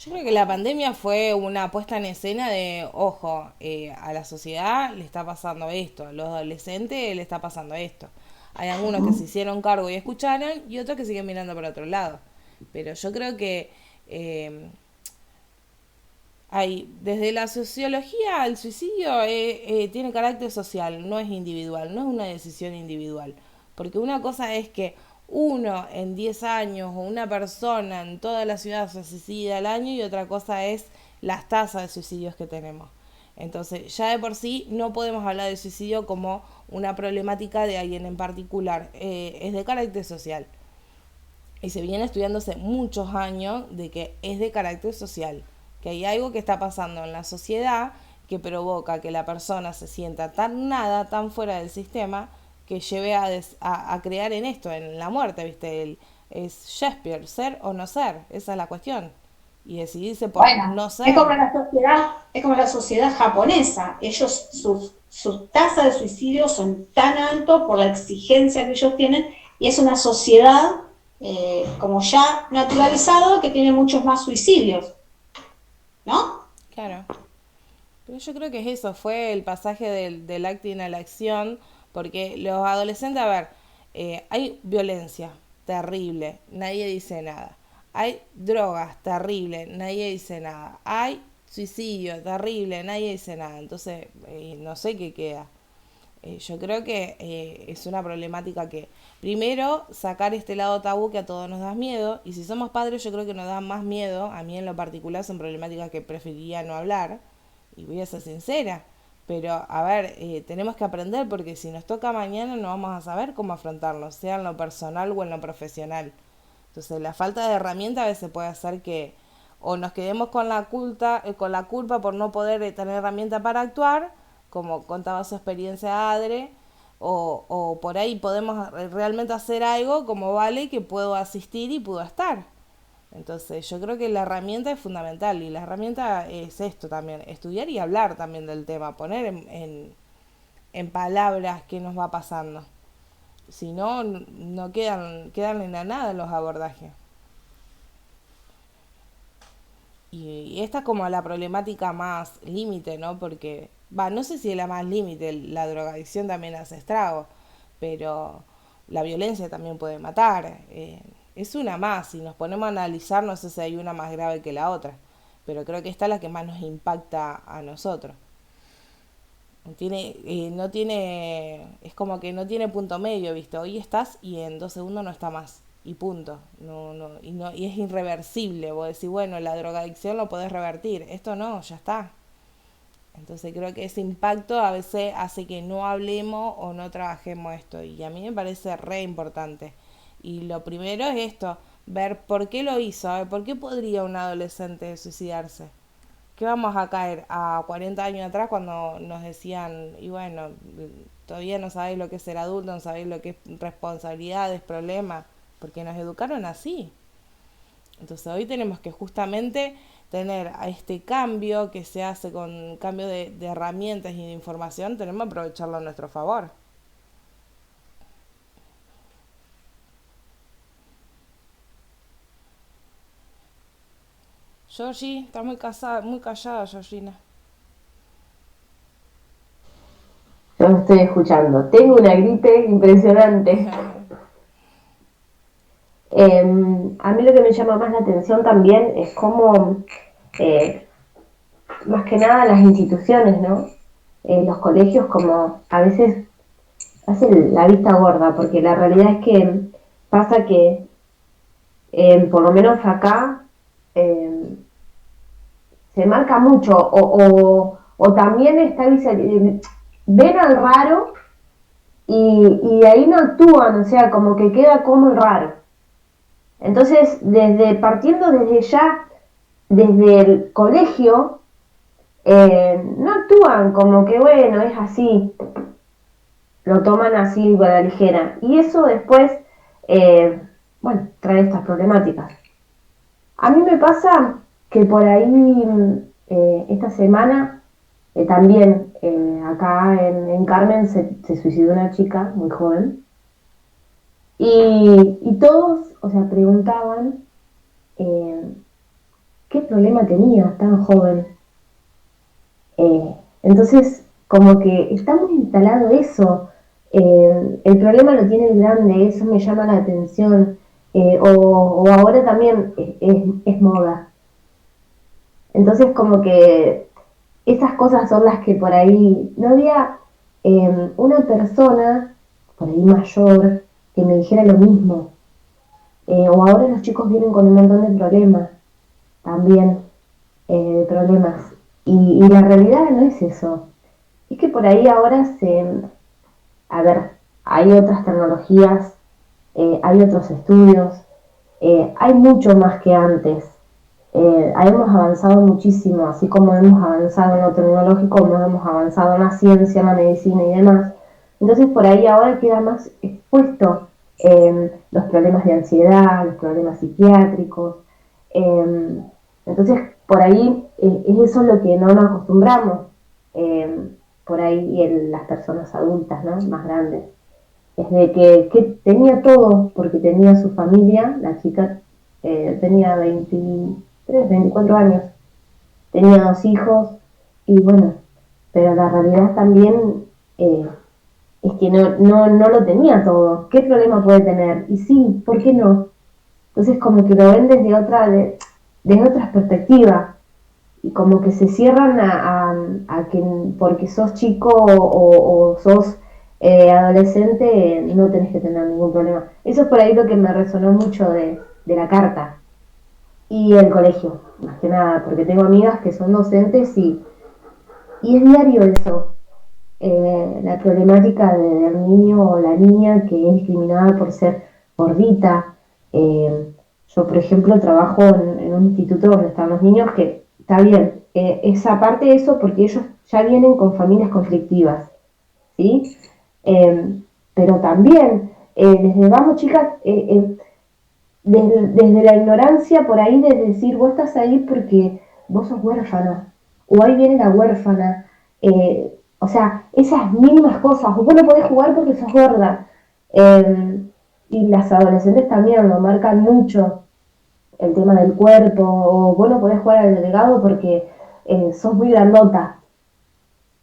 yo creo que la pandemia fue una puesta en escena de, ojo, a la sociedad le está pasando esto, a los adolescentes le está pasando esto. Hay algunos que se hicieron cargo y escucharon y otros que siguen mirando para otro lado. Pero yo creo que eh, hay, desde la sociología, el suicidio tiene carácter social, no es individual, no es una decisión individual. Porque una cosa es que uno en 10 años o una persona en toda la ciudad se suicida al año y otra cosa es las tasas de suicidios que tenemos. Entonces, ya de por sí no podemos hablar de suicidio como una problemática de alguien en particular, es de carácter social. Y se viene estudiándose muchos años de que es de carácter social, que hay algo que está pasando en la sociedad que provoca que la persona se sienta tan nada, tan fuera del sistema, que lleve a crear en esto, en la muerte, ¿viste? Es Shakespeare, ser o no ser, esa es la cuestión. Y decidirse por Bueno, no ser. es como la sociedad japonesa. Ellos, sus tasas de suicidio son tan altos por la exigencia que ellos tienen, y es una sociedad como ya naturalizado que tiene muchos más suicidios, ¿no? Claro. Pero yo creo que es eso, fue el pasaje del acting a la acción, porque los adolescentes, a ver, hay violencia terrible, nadie dice nada. Hay drogas terrible, nadie dice nada. Hay suicidio terrible, nadie dice nada. Entonces, no sé qué queda. Yo creo que es una problemática que, primero, sacar este lado tabú que a todos nos da miedo, y si somos padres yo creo que nos da más miedo, a mí en lo particular son problemáticas que preferiría no hablar, y voy a ser sincera, pero a ver, tenemos que aprender porque si nos toca mañana no vamos a saber cómo afrontarlo, sea en lo personal o en lo profesional. Entonces la falta de herramientas a veces puede hacer que o nos quedemos con la culpa por no poder tener herramienta para actuar, como contaba su experiencia Adre, o por ahí podemos realmente hacer algo como Vale, que puedo asistir y puedo estar. Entonces yo creo que la herramienta es fundamental y la herramienta es esto también, estudiar y hablar también del tema, poner en palabras qué nos va pasando. Si no, no quedan en la nada los abordajes. Y esta es como la problemática más límite, ¿no? Porque, va, no sé si es la más límite, la drogadicción también hace estrago, pero la violencia también puede matar. Es una más, si nos ponemos a analizar, no sé si hay una más grave que la otra, pero creo que esta es la que más nos impacta a nosotros. No tiene, es como que no tiene punto medio, ¿viste? Hoy estás y en 2 segundos no está más. Y punto. Y es irreversible. Vos decís, bueno, la drogadicción lo podés revertir. Esto no, ya está. Entonces creo que ese impacto a veces hace que no hablemos o no trabajemos esto. Y a mí me parece re importante. Y lo primero es esto, ver por qué lo hizo, a ver, por qué podría un adolescente suicidarse. ¿Qué vamos a caer a 40 años atrás cuando nos decían, y bueno, todavía no sabéis lo que es ser adulto, no sabéis lo que es responsabilidades, problemas, porque nos educaron así? Entonces hoy tenemos que justamente tener a este cambio que se hace con cambio de herramientas y de información, tenemos que aprovecharlo a nuestro favor. Georgie, está muy casada, muy callada, Georgina. Yo me estoy escuchando. Tengo una gripe impresionante. A mí lo que me llama más la atención también es cómo, eh, más que nada las instituciones, ¿no? Los colegios como a veces hacen la vista gorda, porque la realidad es que pasa que, por lo menos acá, eh, se marca mucho, o también ven al raro y ahí no actúan, o sea, como que queda como el raro. Entonces, partiendo desde ya, desde el colegio, no actúan como que bueno, es así, lo toman así a la ligera. Y eso después, eh, bueno, trae estas problemáticas. A mí me pasa que por ahí, esta semana, también acá en Carmen se suicidó una chica muy joven. Y todos, o sea, preguntaban eh, qué problema tenía tan joven. Entonces, como que está muy instalado eso. El problema lo tiene el grande, eso me llama la atención. O ahora también es moda. Entonces, como que esas cosas son las que por ahí no había una persona por ahí mayor que me dijera lo mismo. O ahora los chicos vienen con un montón de problemas también, de problemas. Y la realidad no es eso. Es que por ahí ahora a ver, hay otras tecnologías, hay otros estudios, hay mucho más que antes. Hemos avanzado muchísimo, así como hemos avanzado en lo tecnológico, como hemos avanzado en la ciencia, en la medicina y demás. Entonces por ahí ahora queda más expuesto los problemas de ansiedad, los problemas psiquiátricos. Eh, entonces por ahí es eso lo que no nos acostumbramos, eh, por ahí en las personas adultas, ¿no? Más grandes. Es de que tenía todo, porque tenía su familia, la chica tenía 23, 24 años, tenía 2 hijos, y bueno, pero la realidad también es que no lo tenía todo. ¿Qué problema puede tener? Y sí, ¿por qué no? Entonces como que lo ven desde otras perspectivas, y como que se cierran a que porque sos chico o sos adolescente no tenés que tener ningún problema. Eso es por ahí lo que me resonó mucho de la carta y el colegio, más que nada, porque tengo amigas que son docentes y es diario eso, la problemática del niño o la niña que es discriminada por ser gordita. Yo, por ejemplo, trabajo en un instituto donde están los niños que, está bien, esa parte de eso porque ellos ya vienen con familias conflictivas, ¿sí? Eh, pero también, desde vamos chicas, desde la ignorancia por ahí, de decir, vos estás ahí porque vos sos huérfana, o ahí viene la huérfana, o sea, esas mínimas cosas, o vos no podés jugar porque sos gorda. Y las adolescentes también lo marcan mucho, el tema del cuerpo, o vos no podés jugar al delegado porque sos muy grandota.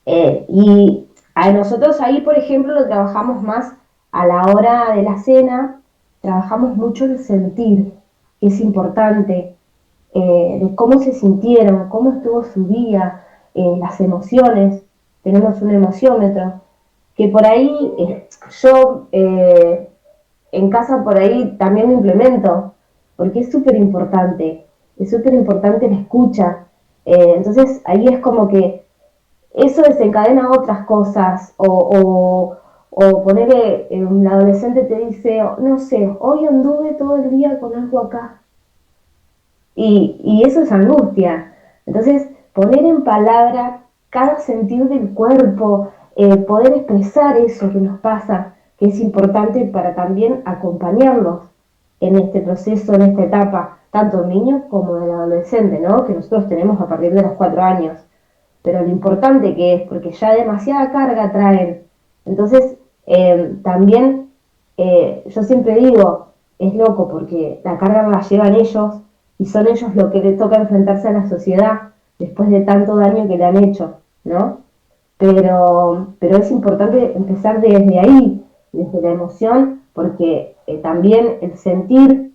Y a nosotros ahí, por ejemplo, lo trabajamos más a la hora de la cena, trabajamos mucho el sentir, que es importante, de cómo se sintieron, cómo estuvo su día, las emociones. Tenemos un emociómetro, que por ahí yo en casa por ahí también lo implemento, porque es súper importante la escucha. Entonces ahí es como que eso desencadena otras cosas, o ponerle, un adolescente te dice, no sé, hoy anduve todo el día con algo acá, y eso es angustia. Entonces, poner en palabra cada sentir del cuerpo, poder expresar eso que nos pasa, que es importante para también acompañarlos en este proceso, en esta etapa, tanto del niño como del adolescente, ¿no? Que nosotros tenemos a partir de los 4 años. Pero lo importante que es, porque ya demasiada carga traen. Entonces, también, yo siempre digo, es loco porque la carga la llevan ellos, y son ellos lo que les toca enfrentarse a la sociedad después de tanto daño que le han hecho, ¿no? Pero es importante empezar desde ahí, desde la emoción, porque también el sentir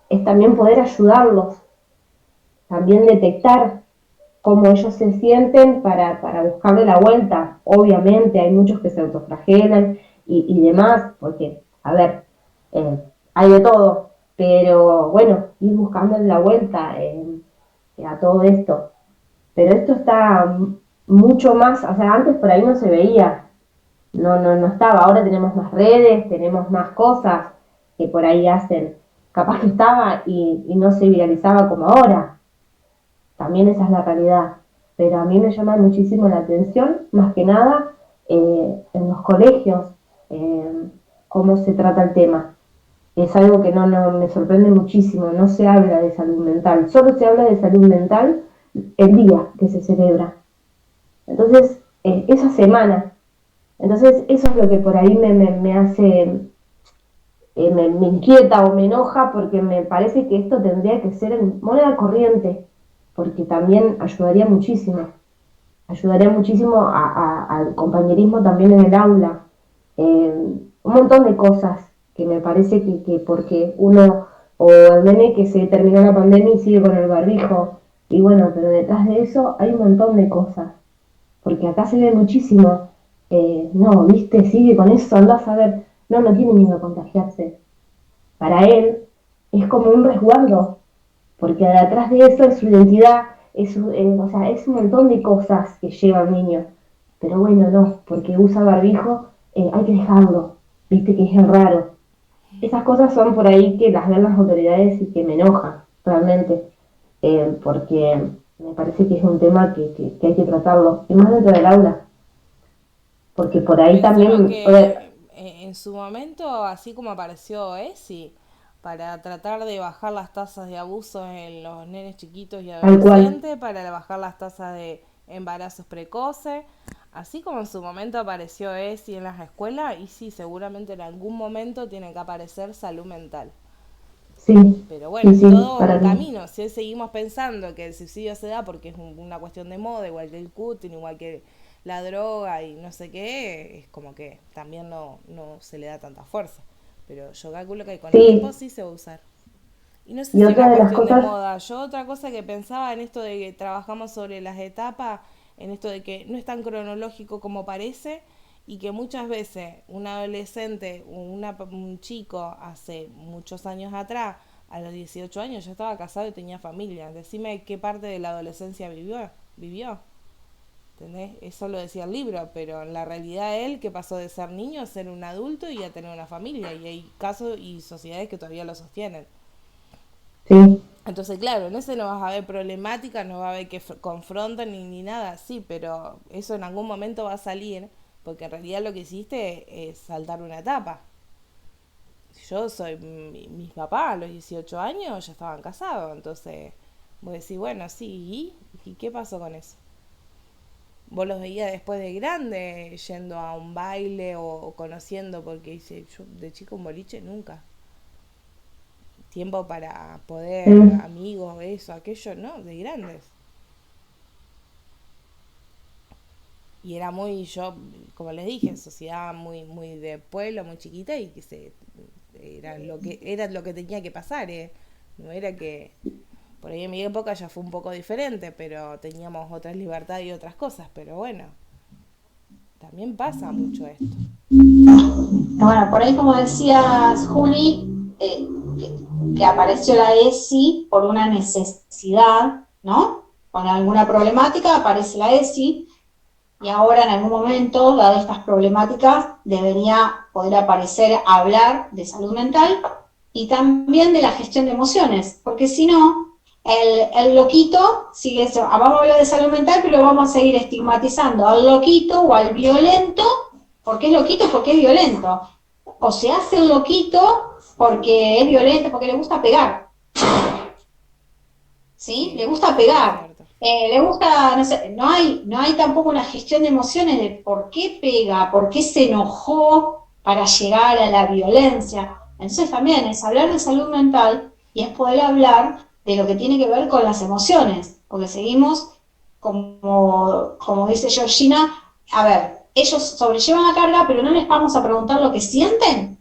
es también poder ayudarlos, también detectar cómo ellos se sienten para buscarle la vuelta. Obviamente hay muchos que se autoflagelan y demás, porque, a ver, hay de todo, pero bueno, ir buscando la vuelta a todo esto. Pero esto está mucho más, o sea, antes por ahí no se veía, no estaba, ahora tenemos más redes, tenemos más cosas que por ahí hacen, capaz que estaba y no se viralizaba como ahora, también esa es la realidad, pero a mí me llama muchísimo la atención, más que nada, en los colegios, eh, cómo se trata el tema. Es algo que no me sorprende muchísimo, no se habla de salud mental, solo se habla de salud mental el día que se celebra. Entonces, esa semana. Entonces, eso es lo que por ahí me hace, me inquieta o me enoja, porque me parece que esto tendría que ser en moneda corriente, porque también ayudaría muchísimo al compañerismo también en el aula. Un montón de cosas que me parece que porque uno, o el nene que se terminó la pandemia y sigue con el barbijo, y bueno, pero detrás de eso hay un montón de cosas, porque acá se ve muchísimo, no, viste, sigue con eso, andás a ver, no tiene miedo a contagiarse. Para él es como un resguardo, porque detrás de eso es su identidad, o sea, es un montón de cosas que lleva el niño. Pero bueno, no, porque usa barbijo, hay que dejarlo, viste que es raro. Esas cosas son por ahí que las ven las autoridades y que me enojan, realmente, porque me parece que es un tema que hay que tratarlo, y más dentro del aula, porque por ahí Pensemos también, que en su momento, así como apareció ESI, para tratar de bajar las tasas de abuso en los nenes chiquitos y tal cual, adolescentes, para bajar las tasas de embarazos precoces, así como en su momento apareció ESI en las escuelas, y sí, seguramente en algún momento tiene que aparecer salud mental. sí, Pero bueno, sí, es sí, todo para un mí, camino. Si hoy seguimos pensando que el suicidio se da porque es una cuestión de moda, igual que el cutting, igual que la droga y no sé qué, es como que también no se le da tanta fuerza. Pero yo calculo que con el tiempo sí, sí se va a usar. Y no sé y si otra una de las cuestión de cosas, moda. Yo otra cosa que pensaba en esto de que trabajamos sobre las etapas, en esto de que no es tan cronológico como parece y que muchas veces un adolescente o un chico hace muchos años atrás, a los 18 años ya estaba casado y tenía familia. Decime qué parte de la adolescencia vivió. ¿Entendés? Eso lo decía el libro, pero en la realidad él que pasó de ser niño a ser un adulto y a tener una familia. Y hay casos y sociedades que todavía lo sostienen. sí, Entonces, claro, en ese no vas a ver problemática, no va a haber que confrontan ni nada, sí, pero eso en algún momento va a salir, porque en realidad lo que hiciste es saltar una etapa. Yo soy, mis papás a los 18 años ya estaban casados, entonces vos decís, bueno, sí, ¿y qué pasó con eso? Vos los veías después de grande, yendo a un baile o conociendo, porque dice, yo de chico un boliche nunca. Tiempo para poder, sí, amigos, eso, aquello, no, de grandes. Y era muy, yo, como les dije, sociedad muy de pueblo, muy chiquita y que era lo que tenía que pasar, ¿eh? No era que, por ahí en mi época ya fue un poco diferente, pero teníamos otras libertades y otras cosas, pero bueno, también pasa mucho esto. Bueno, por ahí como decías, Juli, que apareció la ESI por una necesidad, ¿no? Con alguna problemática aparece la ESI y ahora en algún momento, dadas estas problemáticas, debería poder aparecer a hablar de salud mental y también de la gestión de emociones, porque si no, el loquito sigue, vamos a hablar de salud mental, pero vamos a seguir estigmatizando al loquito o al violento. ¿Por qué es loquito? Porque es violento. O se hace un loquito porque es violento, porque le gusta pegar, ¿sí? Le Sí, gusta sí, es pegar. cierto. Le gusta, no sé, no hay tampoco una gestión de emociones de por qué pega, por qué se enojó para llegar a la violencia. Entonces también es hablar de salud mental y es poder hablar de lo que tiene que ver con las emociones, porque seguimos, como dice Georgina, a ver, ellos sobrellevan la carga, pero no les vamos a preguntar lo que sienten.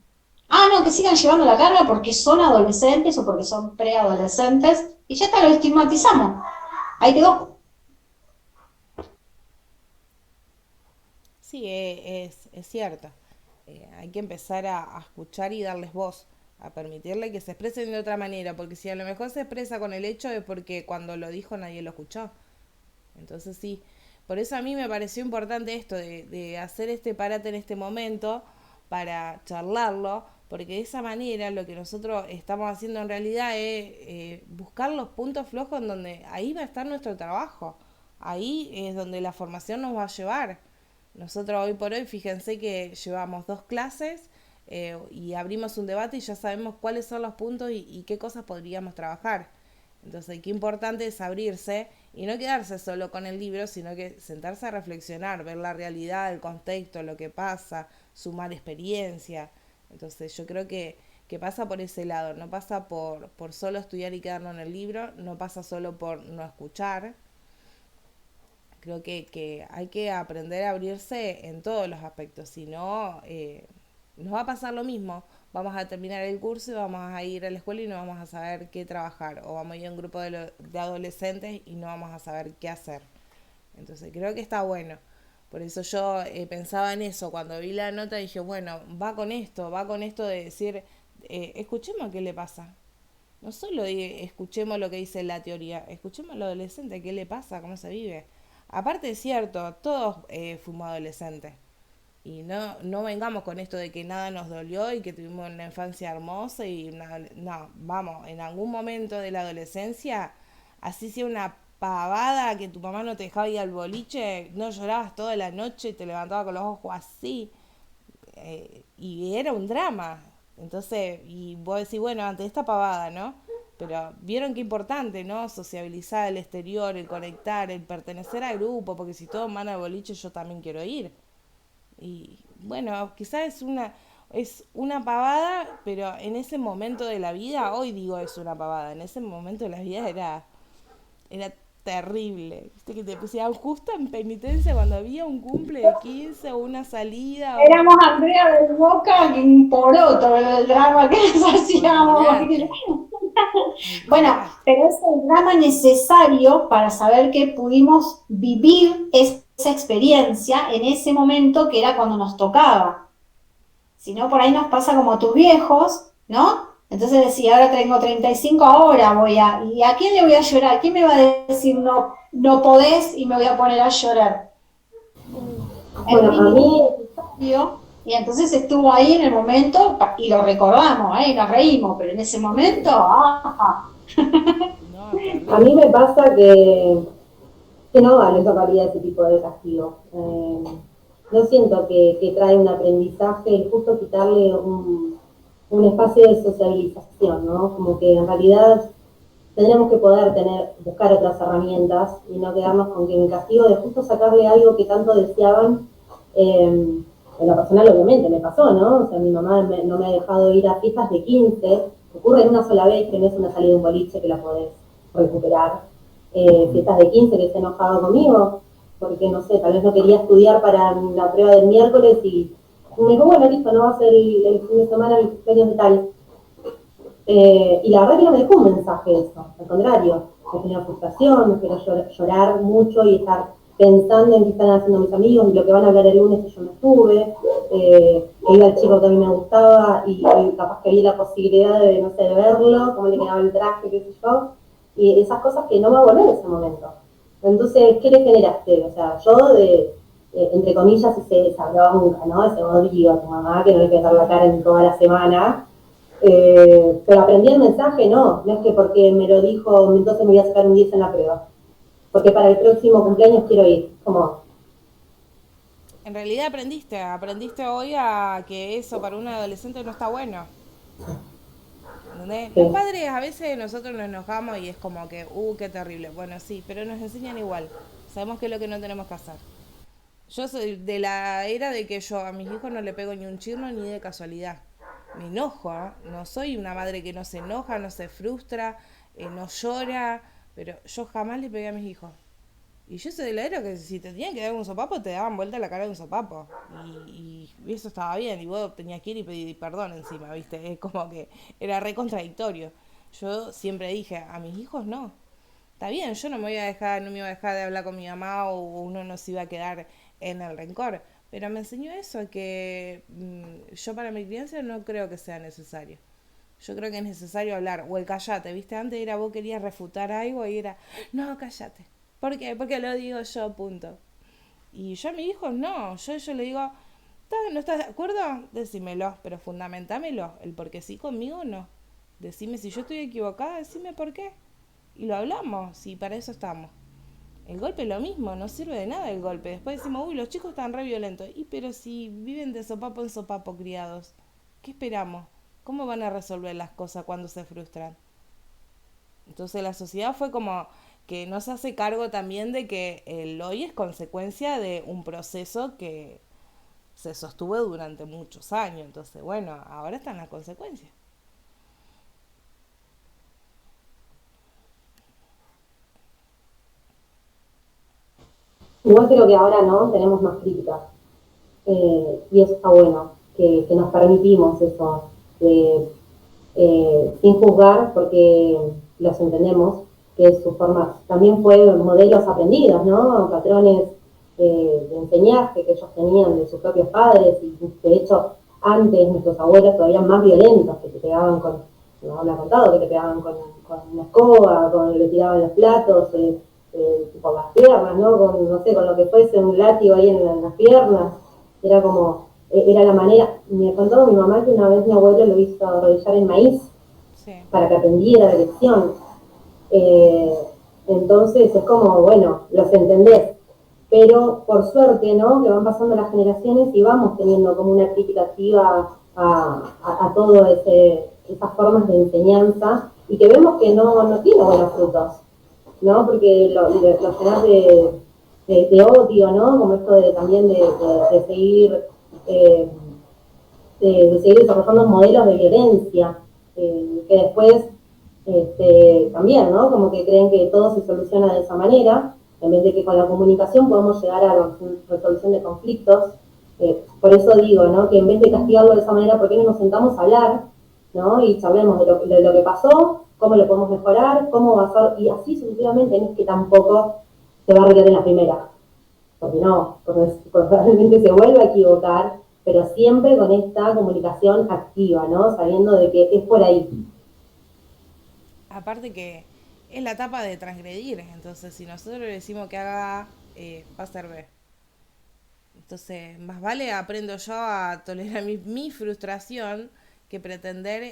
Ah, no, que sigan llevando la carga porque son adolescentes o porque son preadolescentes, y ya está, lo estigmatizamos. Ahí quedó. Sí, es cierto. Hay que empezar a escuchar y darles voz, a permitirle que se expresen de otra manera, porque si a lo mejor se expresa con el hecho es porque cuando lo dijo nadie lo escuchó. Entonces sí, por eso a mí me pareció importante esto de hacer este parate en este momento para charlarlo, porque de esa manera lo que nosotros estamos haciendo en realidad es buscar los puntos flojos en donde ahí va a estar nuestro trabajo, ahí es donde la formación nos va a llevar. Nosotros hoy por hoy, fíjense que llevamos 2 clases y abrimos un debate y ya sabemos cuáles son los puntos y qué cosas podríamos trabajar. Entonces, qué importante es abrirse y no quedarse solo con el libro, sino que sentarse a reflexionar, ver la realidad, el contexto, lo que pasa, sumar experiencia. Entonces, yo creo que pasa por ese lado, no pasa por solo estudiar y quedarnos en el libro, no pasa solo por no escuchar. Creo que hay que aprender a abrirse en todos los aspectos, si no, nos va a pasar lo mismo. Vamos a terminar el curso y vamos a ir a la escuela y no vamos a saber qué trabajar. O vamos a ir a un grupo de adolescentes y no vamos a saber qué hacer. Entonces creo que está bueno. Por eso yo pensaba en eso. Cuando vi la nota dije, bueno, va con esto de decir, escuchemos qué le pasa. No solo escuchemos lo que dice la teoría, escuchemos al adolescente, qué le pasa, cómo se vive. Aparte es cierto, todos fuimos adolescentes. Y no vengamos con esto de que nada nos dolió y que tuvimos una infancia hermosa y no, vamos, en algún momento de la adolescencia, así sea una pavada que tu mamá no te dejaba ir al boliche, no llorabas toda la noche y te levantabas con los ojos así, y era un drama. Entonces, y vos decís, bueno, ante esta pavada, ¿no? Pero vieron qué importante, ¿no? Sociabilizar el exterior, el conectar, el pertenecer al grupo, porque si todos van al boliche, yo también quiero ir. Y bueno, quizás es una pavada, pero en ese momento de la vida, hoy digo es una pavada, en ese momento de la vida era terrible. Viste que te pusieran justo en penitencia cuando había un cumple de 15 o una salida. Éramos Andrea del Boca y Poroto, el drama que nos hacíamos. Olvídate, Bueno, olvídate. pero es el drama necesario para saber que pudimos vivir esa experiencia en ese momento que era cuando nos tocaba. Si no, por ahí nos pasa como a tus viejos, ¿no? Entonces decía, ahora tengo 35, ahora ¿y a quién le voy a llorar? ¿Quién me va a decir no, no podés y me voy a poner a llorar? El Bueno, a mínimo mí, necesario, y entonces estuvo ahí en el momento, y lo recordamos, y nos reímos, pero en ese momento, ¡ah! No, a mí terrible. me pasa que no vale tocaría ese tipo de castigo. No siento que trae un aprendizaje, el justo quitarle un espacio de sociabilización, ¿no? Como que en realidad tendremos que poder buscar otras herramientas y no quedarnos con que el castigo de justo sacarle algo que tanto deseaban, en lo personal obviamente me pasó, ¿no? O sea, mi mamá no me ha dejado ir a fiestas de 15, ocurre una sola vez, que no es una salida de un boliche que la podés recuperar. Fiestas de 15 que se ha enojado conmigo, porque no sé, tal vez no quería estudiar para la prueba del miércoles y me dijo, bueno, listo, no va a ser el fin de semana el cumpleaños de tal. Y la verdad que no me dejó un mensaje eso, al contrario, me generó frustración, me generó llorar mucho y estar pensando en qué están haciendo mis amigos y lo que van a hablar el lunes que yo no estuve, que iba el chico que a mí me gustaba y capaz que vi la posibilidad de, no sé, de verlo, cómo le quedaba el traje, qué sé yo, y esas cosas que no me va a volver en ese momento. Entonces, ¿qué le generaste? O sea, yo entre comillas, esa bronca, ¿no? Ese odio a tu mamá que no le queda dar la cara en toda la semana, pero aprendí el mensaje, no es que porque me lo dijo, entonces me voy a sacar un 10 en la prueba, porque para el próximo cumpleaños quiero ir, como, En realidad aprendiste hoy a que eso para un adolescente no está bueno. ¿Entendés? Los sí. padres a veces nosotros nos enojamos y es como que, qué terrible. Bueno, sí, pero nos enseñan igual. Sabemos qué es lo que no tenemos que hacer. Yo soy de la era de que yo a mis hijos no le pego ni un chirno ni de casualidad. Me enojo, ¿eh? No soy una madre que no se enoja, no se frustra. no llora, pero yo jamás le pegué a mis hijos. Y yo soy de la era que si te tenían que dar un sopapo, te daban vuelta la cara de un sopapo. Y eso estaba bien, y vos tenías que ir y pedir perdón encima, ¿viste? Es como que era re contradictorio. Yo siempre dije, a mis hijos no. Está bien, yo no me iba a dejar de hablar con mi mamá o uno no se iba a quedar en el rencor. Pero me enseñó eso, que yo para mi crianza no creo que sea necesario. Yo creo que es necesario hablar. O el callate, ¿viste? Antes era vos querías refutar algo y era, no, callate. ¿Por qué? Porque lo digo yo, punto. Y yo a mis hijos no. Yo le digo, ¿no estás de acuerdo? Decímelo, pero fundamentámelo. El porque sí conmigo no. Decime si yo estoy equivocada, decime por qué. Y lo hablamos, y para eso estamos. El golpe es lo mismo, no sirve de nada el golpe. Después decimos, uy, los chicos están re violentos. Y pero si viven de sopapo en sopapo criados, ¿qué esperamos? ¿Cómo van a resolver las cosas cuando se frustran? Entonces la sociedad fue como que no se hace cargo también de que el hoy es consecuencia de un proceso que se sostuvo durante muchos años. Entonces, bueno, ahora están las consecuencias. Igual creo que ahora no tenemos más críticas. Y eso está bueno, que nos permitimos eso, sin juzgar, porque los entendemos, que es su forma, también fue modelos aprendidos, ¿no? Patrones de enseñaje que ellos tenían de sus propios padres, y de hecho antes nuestros abuelos todavía más violentos, que te pegaban con, no me ha contado, que te pegaban con una escoba, le tiraban los platos, por las piernas, ¿no? Con, no sé, con lo que fuese un látigo ahí en las piernas, era como, era la manera, me contó mi mamá que una vez mi abuelo lo hizo arrodillar en maíz Sí. para que aprendiera la lección. Eh, entonces es como, bueno, los entendés, pero por suerte, ¿no? Que van pasando las generaciones y vamos teniendo como una crítica activa a todo esas formas de enseñanza y que vemos que no tiene buenos frutos, ¿no? Porque lo llenas de odio, ¿no? Como esto también de seguir eh, de seguir desarrollando modelos de violencia, que después también, ¿no? Como que creen que todo se soluciona de esa manera, en vez de que con la comunicación podemos llegar a la resolución de conflictos. Por eso digo, ¿no? Que en vez de castigarlo de esa manera, ¿por qué no nos sentamos a hablar, ¿no? Y charlemos de lo que pasó, cómo lo podemos mejorar, cómo va a ser, y así sucesivamente, no es que tampoco se va a arreglar en la primera, porque no, porque realmente se vuelve a equivocar, pero siempre con esta comunicación activa, ¿no? Sabiendo de que es por ahí. Aparte que es la etapa de transgredir, entonces si nosotros le decimos que haga A, va a ser B. Entonces, más vale aprendo yo a tolerar mi frustración que pretender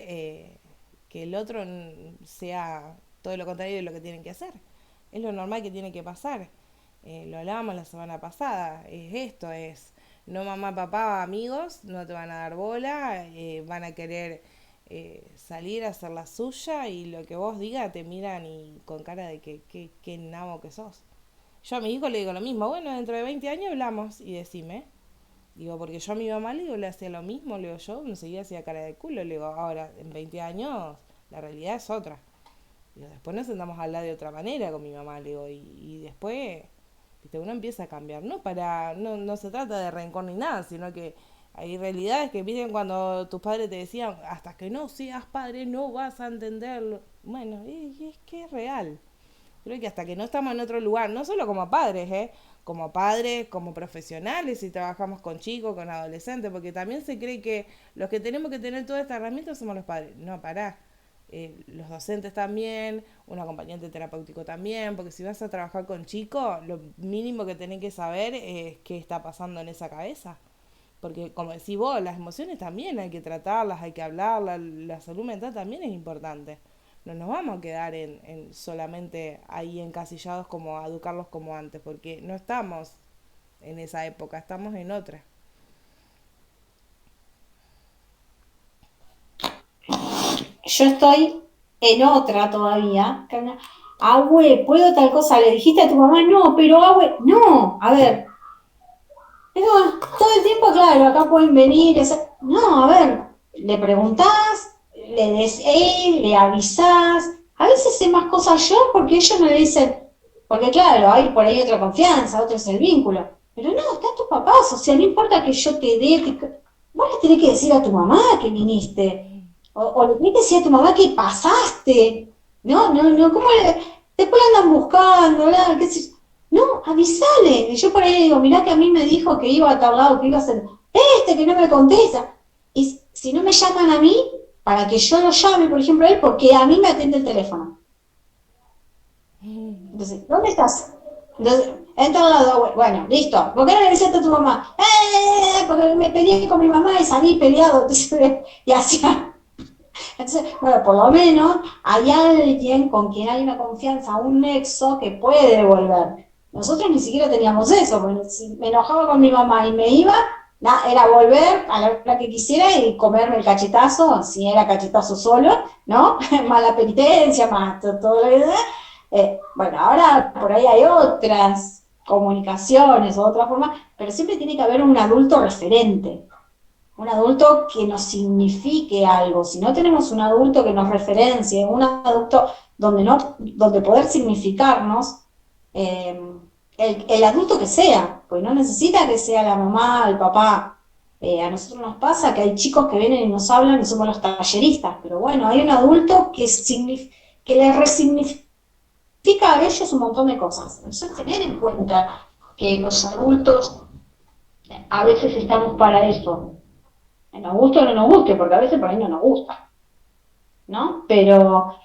que el otro sea todo lo contrario de lo que tienen que hacer. Es lo normal que tiene que pasar. Lo hablábamos la semana pasada. Es esto, es no mamá, papá, amigos, no te van a dar bola, van a querer salir a hacer la suya y lo que vos digas te miran y con cara de que nabo que sos. Yo a mi hijo le digo lo mismo, bueno, dentro de 20 años hablamos y decime. Digo, porque yo a mi mamá le digo, le hacía lo mismo, le digo yo, enseguida hacía cara de culo, le digo, ahora, en 20 años, la realidad es otra. Digo, después nos sentamos a hablar de otra manera con mi mamá, le digo, y después, viste, uno empieza a cambiar, no se trata de rencor ni nada, sino que hay realidades que, viste, cuando tus padres te decían, hasta que no seas padre no vas a entenderlo. Bueno, es que es real. Creo que hasta que no estamos en otro lugar, no solo como padres, como padres, como profesionales, si trabajamos con chicos, con adolescentes, porque también se cree que los que tenemos que tener toda esta herramienta somos los padres. No, pará. Los docentes también, un acompañante terapéutico también, porque si vas a trabajar con chicos, lo mínimo que tenés que saber es qué está pasando en esa cabeza. Porque como decís vos, las emociones también hay que tratarlas, hay que hablarlas, la salud mental también es importante. No nos vamos a quedar en solamente ahí encasillados como a educarlos como antes, porque no estamos en esa época, estamos en otra. Yo estoy en otra todavía. Abue, ¿puedo tal cosa? ¿Le dijiste a tu mamá? No, pero abue, no, a ver. No, todo el tiempo, claro, acá pueden venir. No, a ver, le preguntás, le avisás. a veces sé más cosas yo porque ellos me dicen, porque claro, hay por ahí otra confianza, otro es el vínculo. Pero no, están tus papás, o sea, no importa que yo te dé, vos le tenés que decir a tu mamá que viniste, o le tenés que decir a tu mamá que pasaste. No, no, no, ¿cómo le? Después andan buscando, bla, qué sé yo. No, avisale. Y yo por ahí le digo, mirá que a mí me dijo que iba a tal lado, que iba a hacer, que no me contesta. Y si no me llaman a mí, para que yo lo llame, por ejemplo, a él, porque a mí me atiende el teléfono. Entonces, ¿dónde estás? Entonces, entra al lado, bueno, listo. ¿Por qué no le avisaste a tu mamá? Porque me peleé con mi mamá y salí peleado. Entonces, y hacía. Entonces, bueno, por lo menos hay alguien con quien hay una confianza, un nexo que puede devolver. Nosotros ni siquiera teníamos eso, porque si me enojaba con mi mamá y me iba, era volver a la hora que quisiera y comerme el cachetazo, si era cachetazo solo, ¿no? Más la penitencia, más todo lo que da. Bueno, ahora por ahí hay otras comunicaciones o otras formas, pero siempre tiene que haber un adulto referente, un adulto que nos signifique algo. Si no tenemos un adulto que nos referencie, un adulto donde poder significarnos, eh, el adulto que sea, pues no necesita que sea la mamá, el papá. A nosotros nos pasa que hay chicos que vienen y nos hablan y somos los talleristas, pero bueno, hay un adulto que les resignifica a ellos un montón de cosas. Entonces, tener en cuenta que los adultos a veces estamos para eso. Nos guste o no nos guste, porque a veces por ahí no nos gusta, ¿no? Pero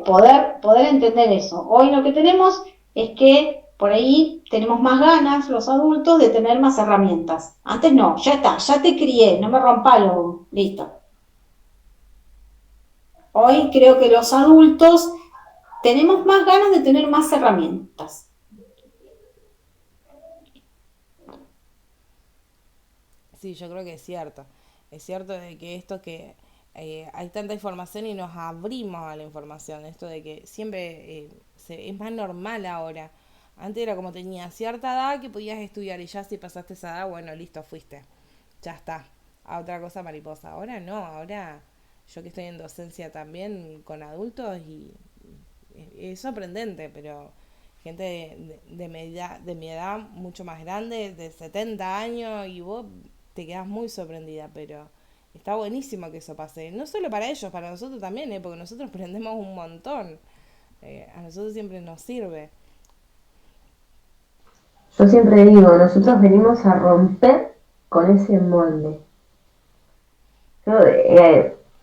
poder entender eso. Hoy lo que tenemos es que por ahí tenemos más ganas los adultos de tener más herramientas. Antes no, ya está, ya te crié, no me rompa lo listo. Hoy creo que los adultos tenemos más ganas de tener más herramientas. Sí, yo creo que es cierto. Es cierto de que esto que hay tanta información y nos abrimos a la información. Esto de que siempre es más normal ahora. Antes era como tenía cierta edad que podías estudiar y ya si pasaste esa edad, bueno, listo, fuiste. Ya está. A otra cosa mariposa. Ahora no, ahora yo que estoy en docencia también con adultos y es sorprendente, pero gente de mi edad mucho más grande, de 70 años, y vos te quedas muy sorprendida, pero está buenísimo que eso pase. No solo para ellos, para nosotros también, porque nosotros aprendemos un montón. A nosotros siempre nos sirve. Yo siempre digo, nosotros venimos a romper con ese molde. Yo,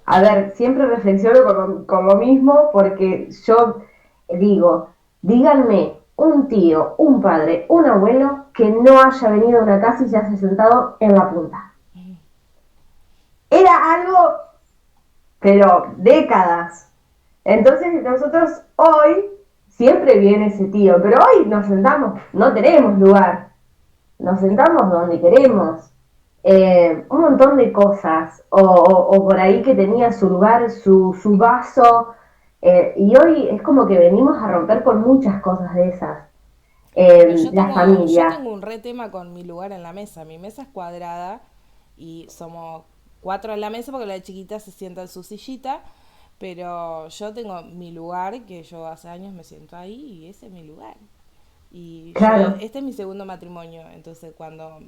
a ver, siempre reflexiono con lo mismo porque yo digo, díganme un tío, un padre, un abuelo que no haya venido a una casa y se haya sentado en la punta. Era algo, pero décadas. Entonces nosotros hoy, siempre viene ese tío, pero hoy nos sentamos, no tenemos lugar, nos sentamos donde queremos. Un montón de cosas, o por ahí que tenía su lugar, su vaso, y hoy es como que venimos a romper con muchas cosas de esas. Bueno, La yo familia, tengo un re tema con mi lugar en la mesa. Mi mesa es cuadrada y somos cuatro en la mesa porque la chiquita se sienta en su sillita, pero yo tengo mi lugar, que yo hace años me siento ahí y ese es mi lugar. Y yo, claro, este es mi segundo matrimonio, entonces cuando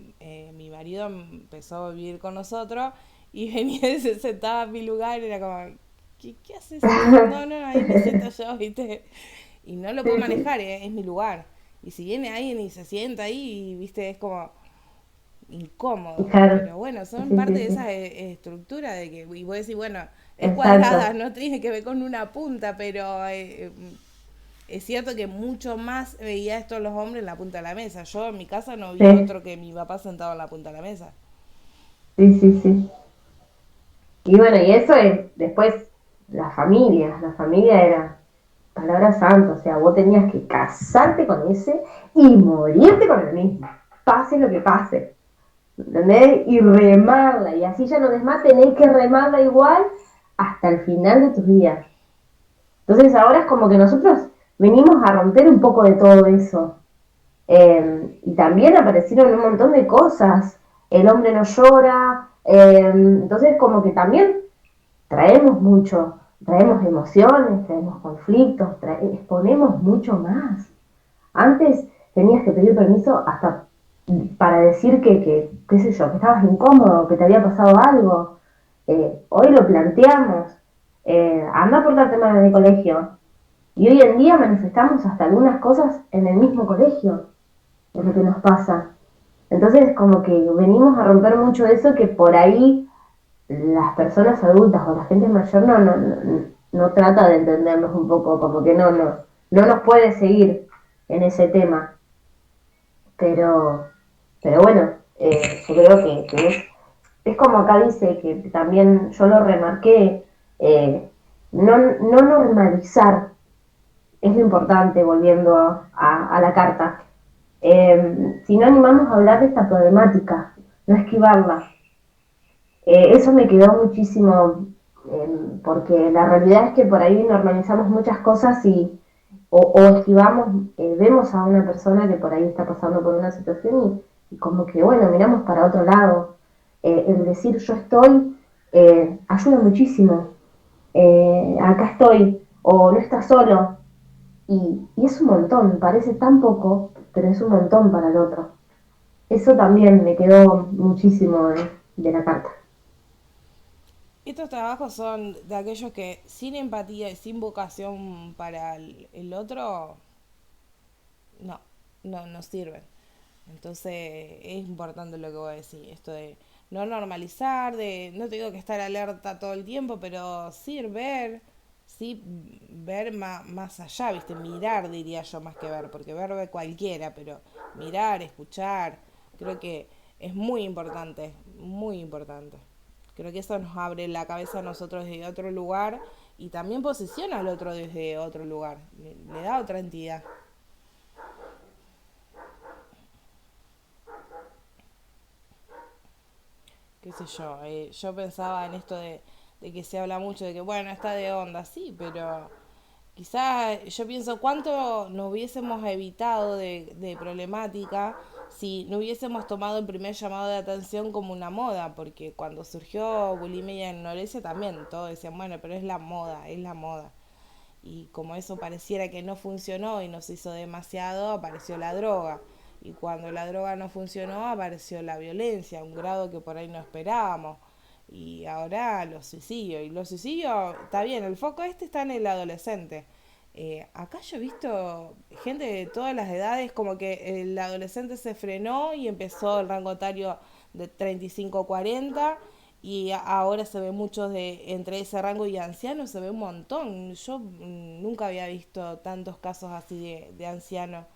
mi marido empezó a vivir con nosotros y venía y se sentaba en mi lugar, era como, ¿qué haces ahí? No, no, ahí me siento yo, ¿viste? Y no lo sí, puedo sí, manejar, es mi lugar. Y si viene alguien y se sienta ahí, ¿viste? Es como incómodo. claro, Pero bueno, son sí, parte sí, de sí, esa estructura de que, y vos decís, bueno, es cuadrada, exacto, no tiene que ver con una punta, pero es cierto que mucho más veía esto los hombres en la punta de la mesa. Yo en mi casa no vi sí, otro que mi papá sentado en la punta de la mesa. sí, sí, sí. Y bueno, y eso es después la familia era palabra santa, o sea, vos tenías que casarte con ese y morirte con el mismo, pase lo que pase. ¿Entendés? Y remarla, y así ya no des más, tenés que remarla igual hasta el final de tus días. Entonces ahora es como que nosotros venimos a romper un poco de todo eso. Y también aparecieron un montón de cosas. El hombre no llora. Entonces como que también traemos mucho. traemos emociones, traemos conflictos, exponemos mucho más. Antes tenías que pedir permiso hasta para decir qué sé yo, que estabas incómodo, que te había pasado algo. Hoy lo planteamos. Anda a portarte mal en el colegio. Y hoy en día manifestamos hasta algunas cosas en el mismo colegio, es lo que nos pasa. Entonces, como que venimos a romper mucho eso que por ahí las personas adultas o la gente mayor no trata de entendernos un poco, como que no nos puede seguir en ese tema. Pero, pero bueno, yo creo es como acá dice, que también yo lo remarqué, no normalizar es lo importante, volviendo a la carta. Si no animamos a hablar de esta problemática, no esquivarla. Eso me quedó muchísimo, porque la realidad es que por ahí normalizamos muchas cosas o esquivamos, vemos a una persona que por ahí está pasando por una situación y como que, bueno, miramos para otro lado. El decir yo estoy ayuda muchísimo. Acá estoy, o no estás solo. Y es un montón, parece tan poco, pero es un montón para el otro. Eso también me quedó muchísimo de la carta. Estos trabajos son de aquellos que sin empatía y sin vocación para el otro, no, no sirven. Entonces es importante lo que voy a decir, esto de no normalizar, de no te digo que estar alerta todo el tiempo, pero sí ver más allá, ¿viste? Mirar, diría yo, más que ver, porque ver ve cualquiera, pero mirar, escuchar, creo que es muy importante, muy importante. Creo que eso nos abre la cabeza a nosotros desde otro lugar y también posiciona al otro desde otro lugar, le da otra entidad. Qué sé yo pensaba en esto de que se habla mucho de que, bueno, está de onda, sí, pero quizás yo pienso cuánto nos hubiésemos evitado de problemática si no hubiésemos tomado el primer llamado de atención como una moda, porque cuando surgió bulimia y anorexia también todos decían, bueno, pero es la moda, es la moda. Y como eso pareciera que no funcionó y nos hizo demasiado, apareció la droga. Y cuando la droga no funcionó, apareció la violencia, a un grado que por ahí no esperábamos. Y ahora los suicidios. Y los suicidios, está bien, el foco este está en el adolescente. Acá yo he visto gente de todas las edades, como que el adolescente se frenó y empezó el rango etario de 35 a 40 y ahora se ve muchos de entre ese rango y ancianos, se ve un montón. Yo nunca había visto tantos casos así de ancianos.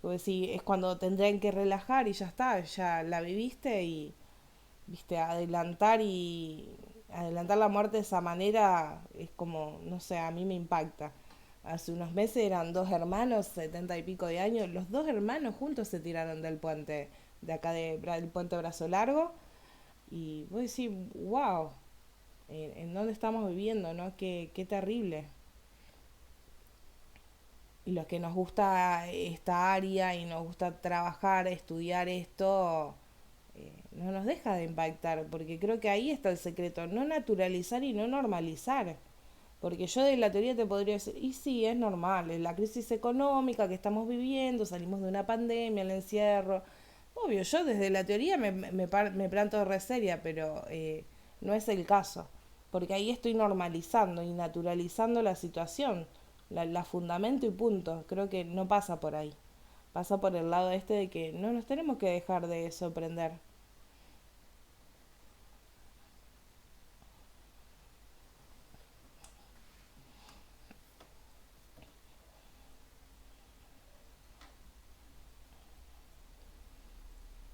Pues sí, es cuando tendrían que relajar y ya está, ya la viviste y viste adelantar la muerte de esa manera es como, no sé, a mí me impacta. Hace unos meses eran dos hermanos, 70 y pico de años, los dos hermanos juntos se tiraron del puente de acá del puente Brazo Largo y vos decís, wow, en dónde estamos viviendo, ¿no? Qué terrible. Y los que nos gusta esta área y nos gusta trabajar, estudiar esto, no nos deja de impactar, porque creo que ahí está el secreto, no naturalizar y no normalizar. Porque yo de la teoría te podría decir, y sí, es normal, es la crisis económica que estamos viviendo, salimos de una pandemia, el encierro. Obvio, yo desde la teoría me planto re seria, pero no es el caso. Porque ahí estoy normalizando y naturalizando la situación. La fundamento y punto. Creo que no pasa por ahí. Pasa por el lado este de que no nos tenemos que dejar de sorprender.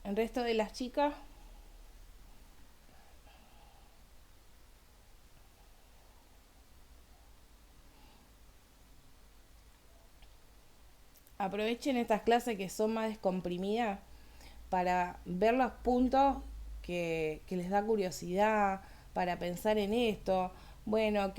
El resto de las chicas aprovechen estas clases que son más descomprimidas para ver los puntos que les da curiosidad, para pensar en esto, bueno,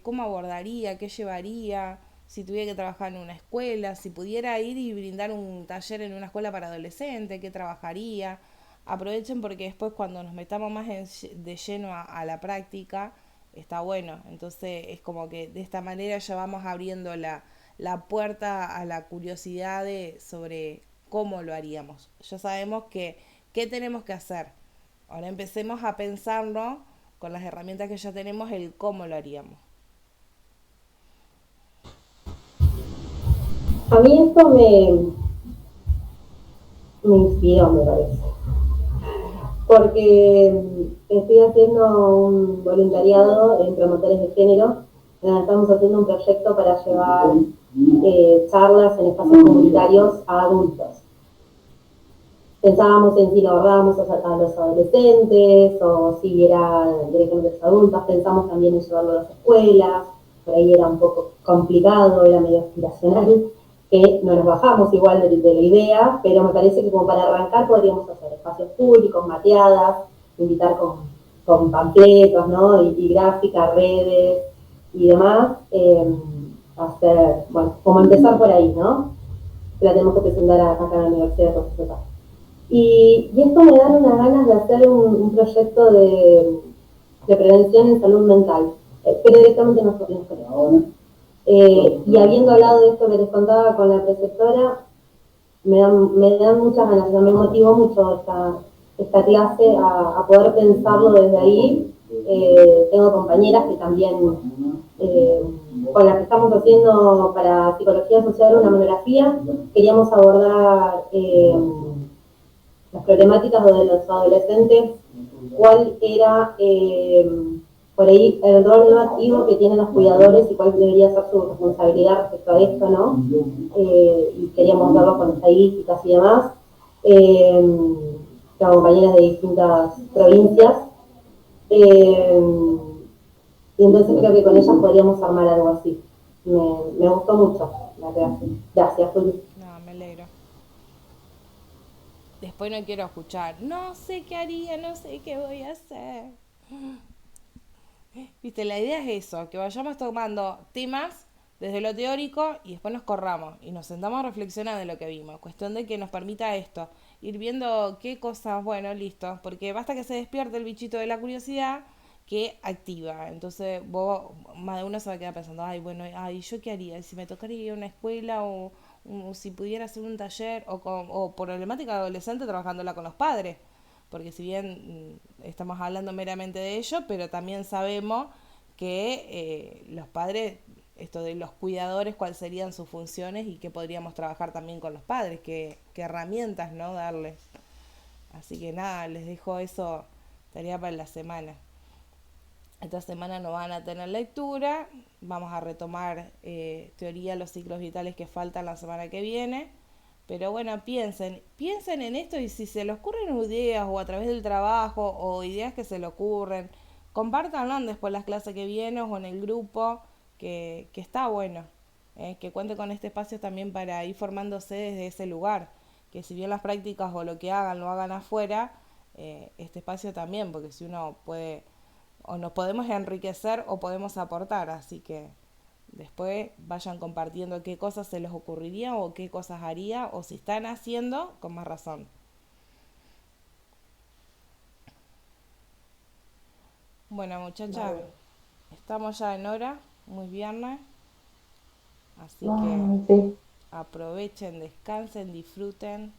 cómo abordaría, qué llevaría, si tuviera que trabajar en una escuela, si pudiera ir y brindar un taller en una escuela para adolescentes, qué trabajaría. Aprovechen porque después cuando nos metamos más de lleno a la práctica, está bueno. Entonces es como que de esta manera ya vamos abriendo la puerta a la curiosidad sobre cómo lo haríamos. Ya sabemos qué tenemos que hacer. Ahora empecemos a pensarlo con las herramientas que ya tenemos el cómo lo haríamos. A mí esto me inspiró, me parece, porque estoy haciendo un voluntariado en promotores de género, estamos haciendo un proyecto para llevar charlas en espacios comunitarios a adultos. Pensábamos en si lo abordábamos a los adolescentes o si era directamente a los adultos, pensamos también en llevarlo a las escuelas, por ahí era un poco complicado, era medio aspiracional, que no nos bajamos igual de la idea, pero me parece que como para arrancar podríamos hacer espacios públicos, mateadas, invitar con panfletos, ¿no? Y gráficas, redes y demás, hacer, bueno, como empezar por ahí, ¿no? La tenemos que presentar acá en la Universidad de Rosario. Y esto me dan unas ganas de hacer un proyecto de prevención en salud mental, pero directamente no creo. Y habiendo hablado de esto que les contaba con la preceptora, me dan muchas ganas, me motivó mucho esta clase a poder pensarlo desde ahí. Tengo compañeras que también, con las que estamos haciendo para psicología social una monografía, queríamos abordar las problemáticas de los adolescentes, cuál era por ahí el rol no activo que tienen los cuidadores y cuál debería ser su responsabilidad respecto a esto, ¿no? Y queríamos verlo con estadísticas y demás, con compañeras de distintas provincias. Y entonces creo que con ellas podríamos armar algo así. Me gustó mucho la clase. Gracias, Juli. No, me alegro. Después no quiero escuchar, no sé qué haría, no sé qué voy a hacer. Viste, la idea es eso, que vayamos tomando temas desde lo teórico y después nos corramos y nos sentamos a reflexionar de lo que vimos. Cuestión de que nos permita esto, ir viendo qué cosas, bueno, listo, porque basta que se despierte el bichito de la curiosidad que activa. Entonces vos, más de uno se va a quedar pensando, ay, bueno, ay, ¿yo qué haría? Si me tocaría ir a una escuela o si pudiera hacer un taller o problemática adolescente trabajándola con los padres, porque si bien estamos hablando meramente de ello, pero también sabemos que los padres, esto de los cuidadores, cuáles serían sus funciones y que podríamos trabajar también con los padres, qué herramientas, ¿no? Darles. Así que nada, les dejo eso, tarea para la semana. Esta semana no van a tener lectura, vamos a retomar teoría de los ciclos vitales que faltan la semana que viene. Pero bueno, piensen en esto y si se les ocurren ideas o a través del trabajo o ideas que se le ocurren, compártanlo después las clases que vienen o en el grupo, que está bueno. Que cuente con este espacio también para ir formándose desde ese lugar. Que si bien las prácticas o lo que hagan lo hagan afuera, este espacio también, porque si uno puede, o nos podemos enriquecer o podemos aportar, así que después vayan compartiendo qué cosas se les ocurriría o qué cosas haría o si están haciendo, con más razón. Bueno, muchachas, estamos ya en hora, muy viernes, así que Sí. aprovechen, descansen, disfruten,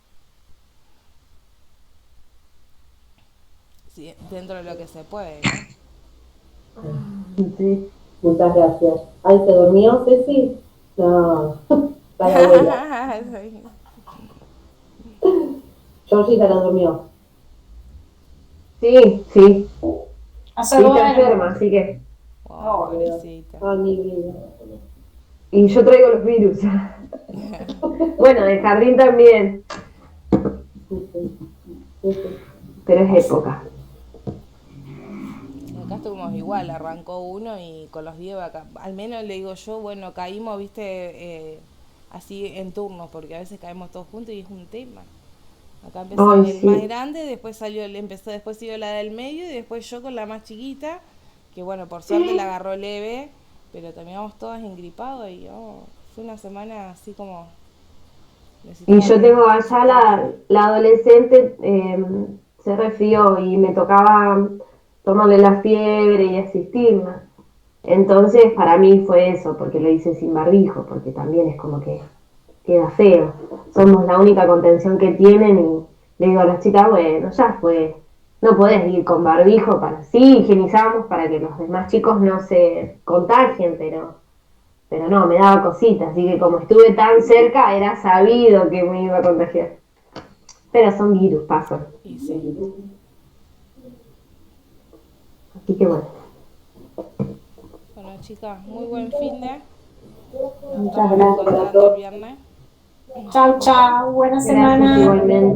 sí, dentro de lo que se puede, ¿no? Sí. Muchas gracias. Ay, ¿se durmió, Ceci? No, está la abuela. Georgie se la durmió. Sí, sí. Hace Sí, está bueno. enferma, así que. Wow, pobrecita. Ay, mi vida. Y yo traigo los virus. Bueno, del jardín también, Sí, sí, sí, sí. pero es época. Acá estuvimos igual, arrancó uno y con los 10 acá, al menos le digo yo, bueno, caímos, viste, así en turnos, porque a veces caemos todos juntos y es un tema. Acá empezó Ay, el más sí. grande, después después siguió la del medio y después yo con la más chiquita, que bueno, por suerte la agarró leve, pero terminamos todas engripados y fue una semana así como Y necesitaba yo tengo allá desconectar. la adolescente, se resfrió y me tocaba tomarle la fiebre y asistirla. Entonces, para mí fue eso, porque lo hice sin barbijo, porque también es como que queda feo. Somos la única contención que tienen y le digo a las chicas, bueno, ya fue. No podés ir con barbijo para... Sí, higienizamos para que los demás chicos no se contagien, pero no, me daba cositas. Así que como estuve tan cerca, era sabido que me iba a contagiar. Pero son virus, pasan. Y sí. Así que bueno. Bueno, chicas, muy buen fin de. Muchas gracias a Contando el todos. viernes. Chau, chau, buena Gracias semana. igualmente.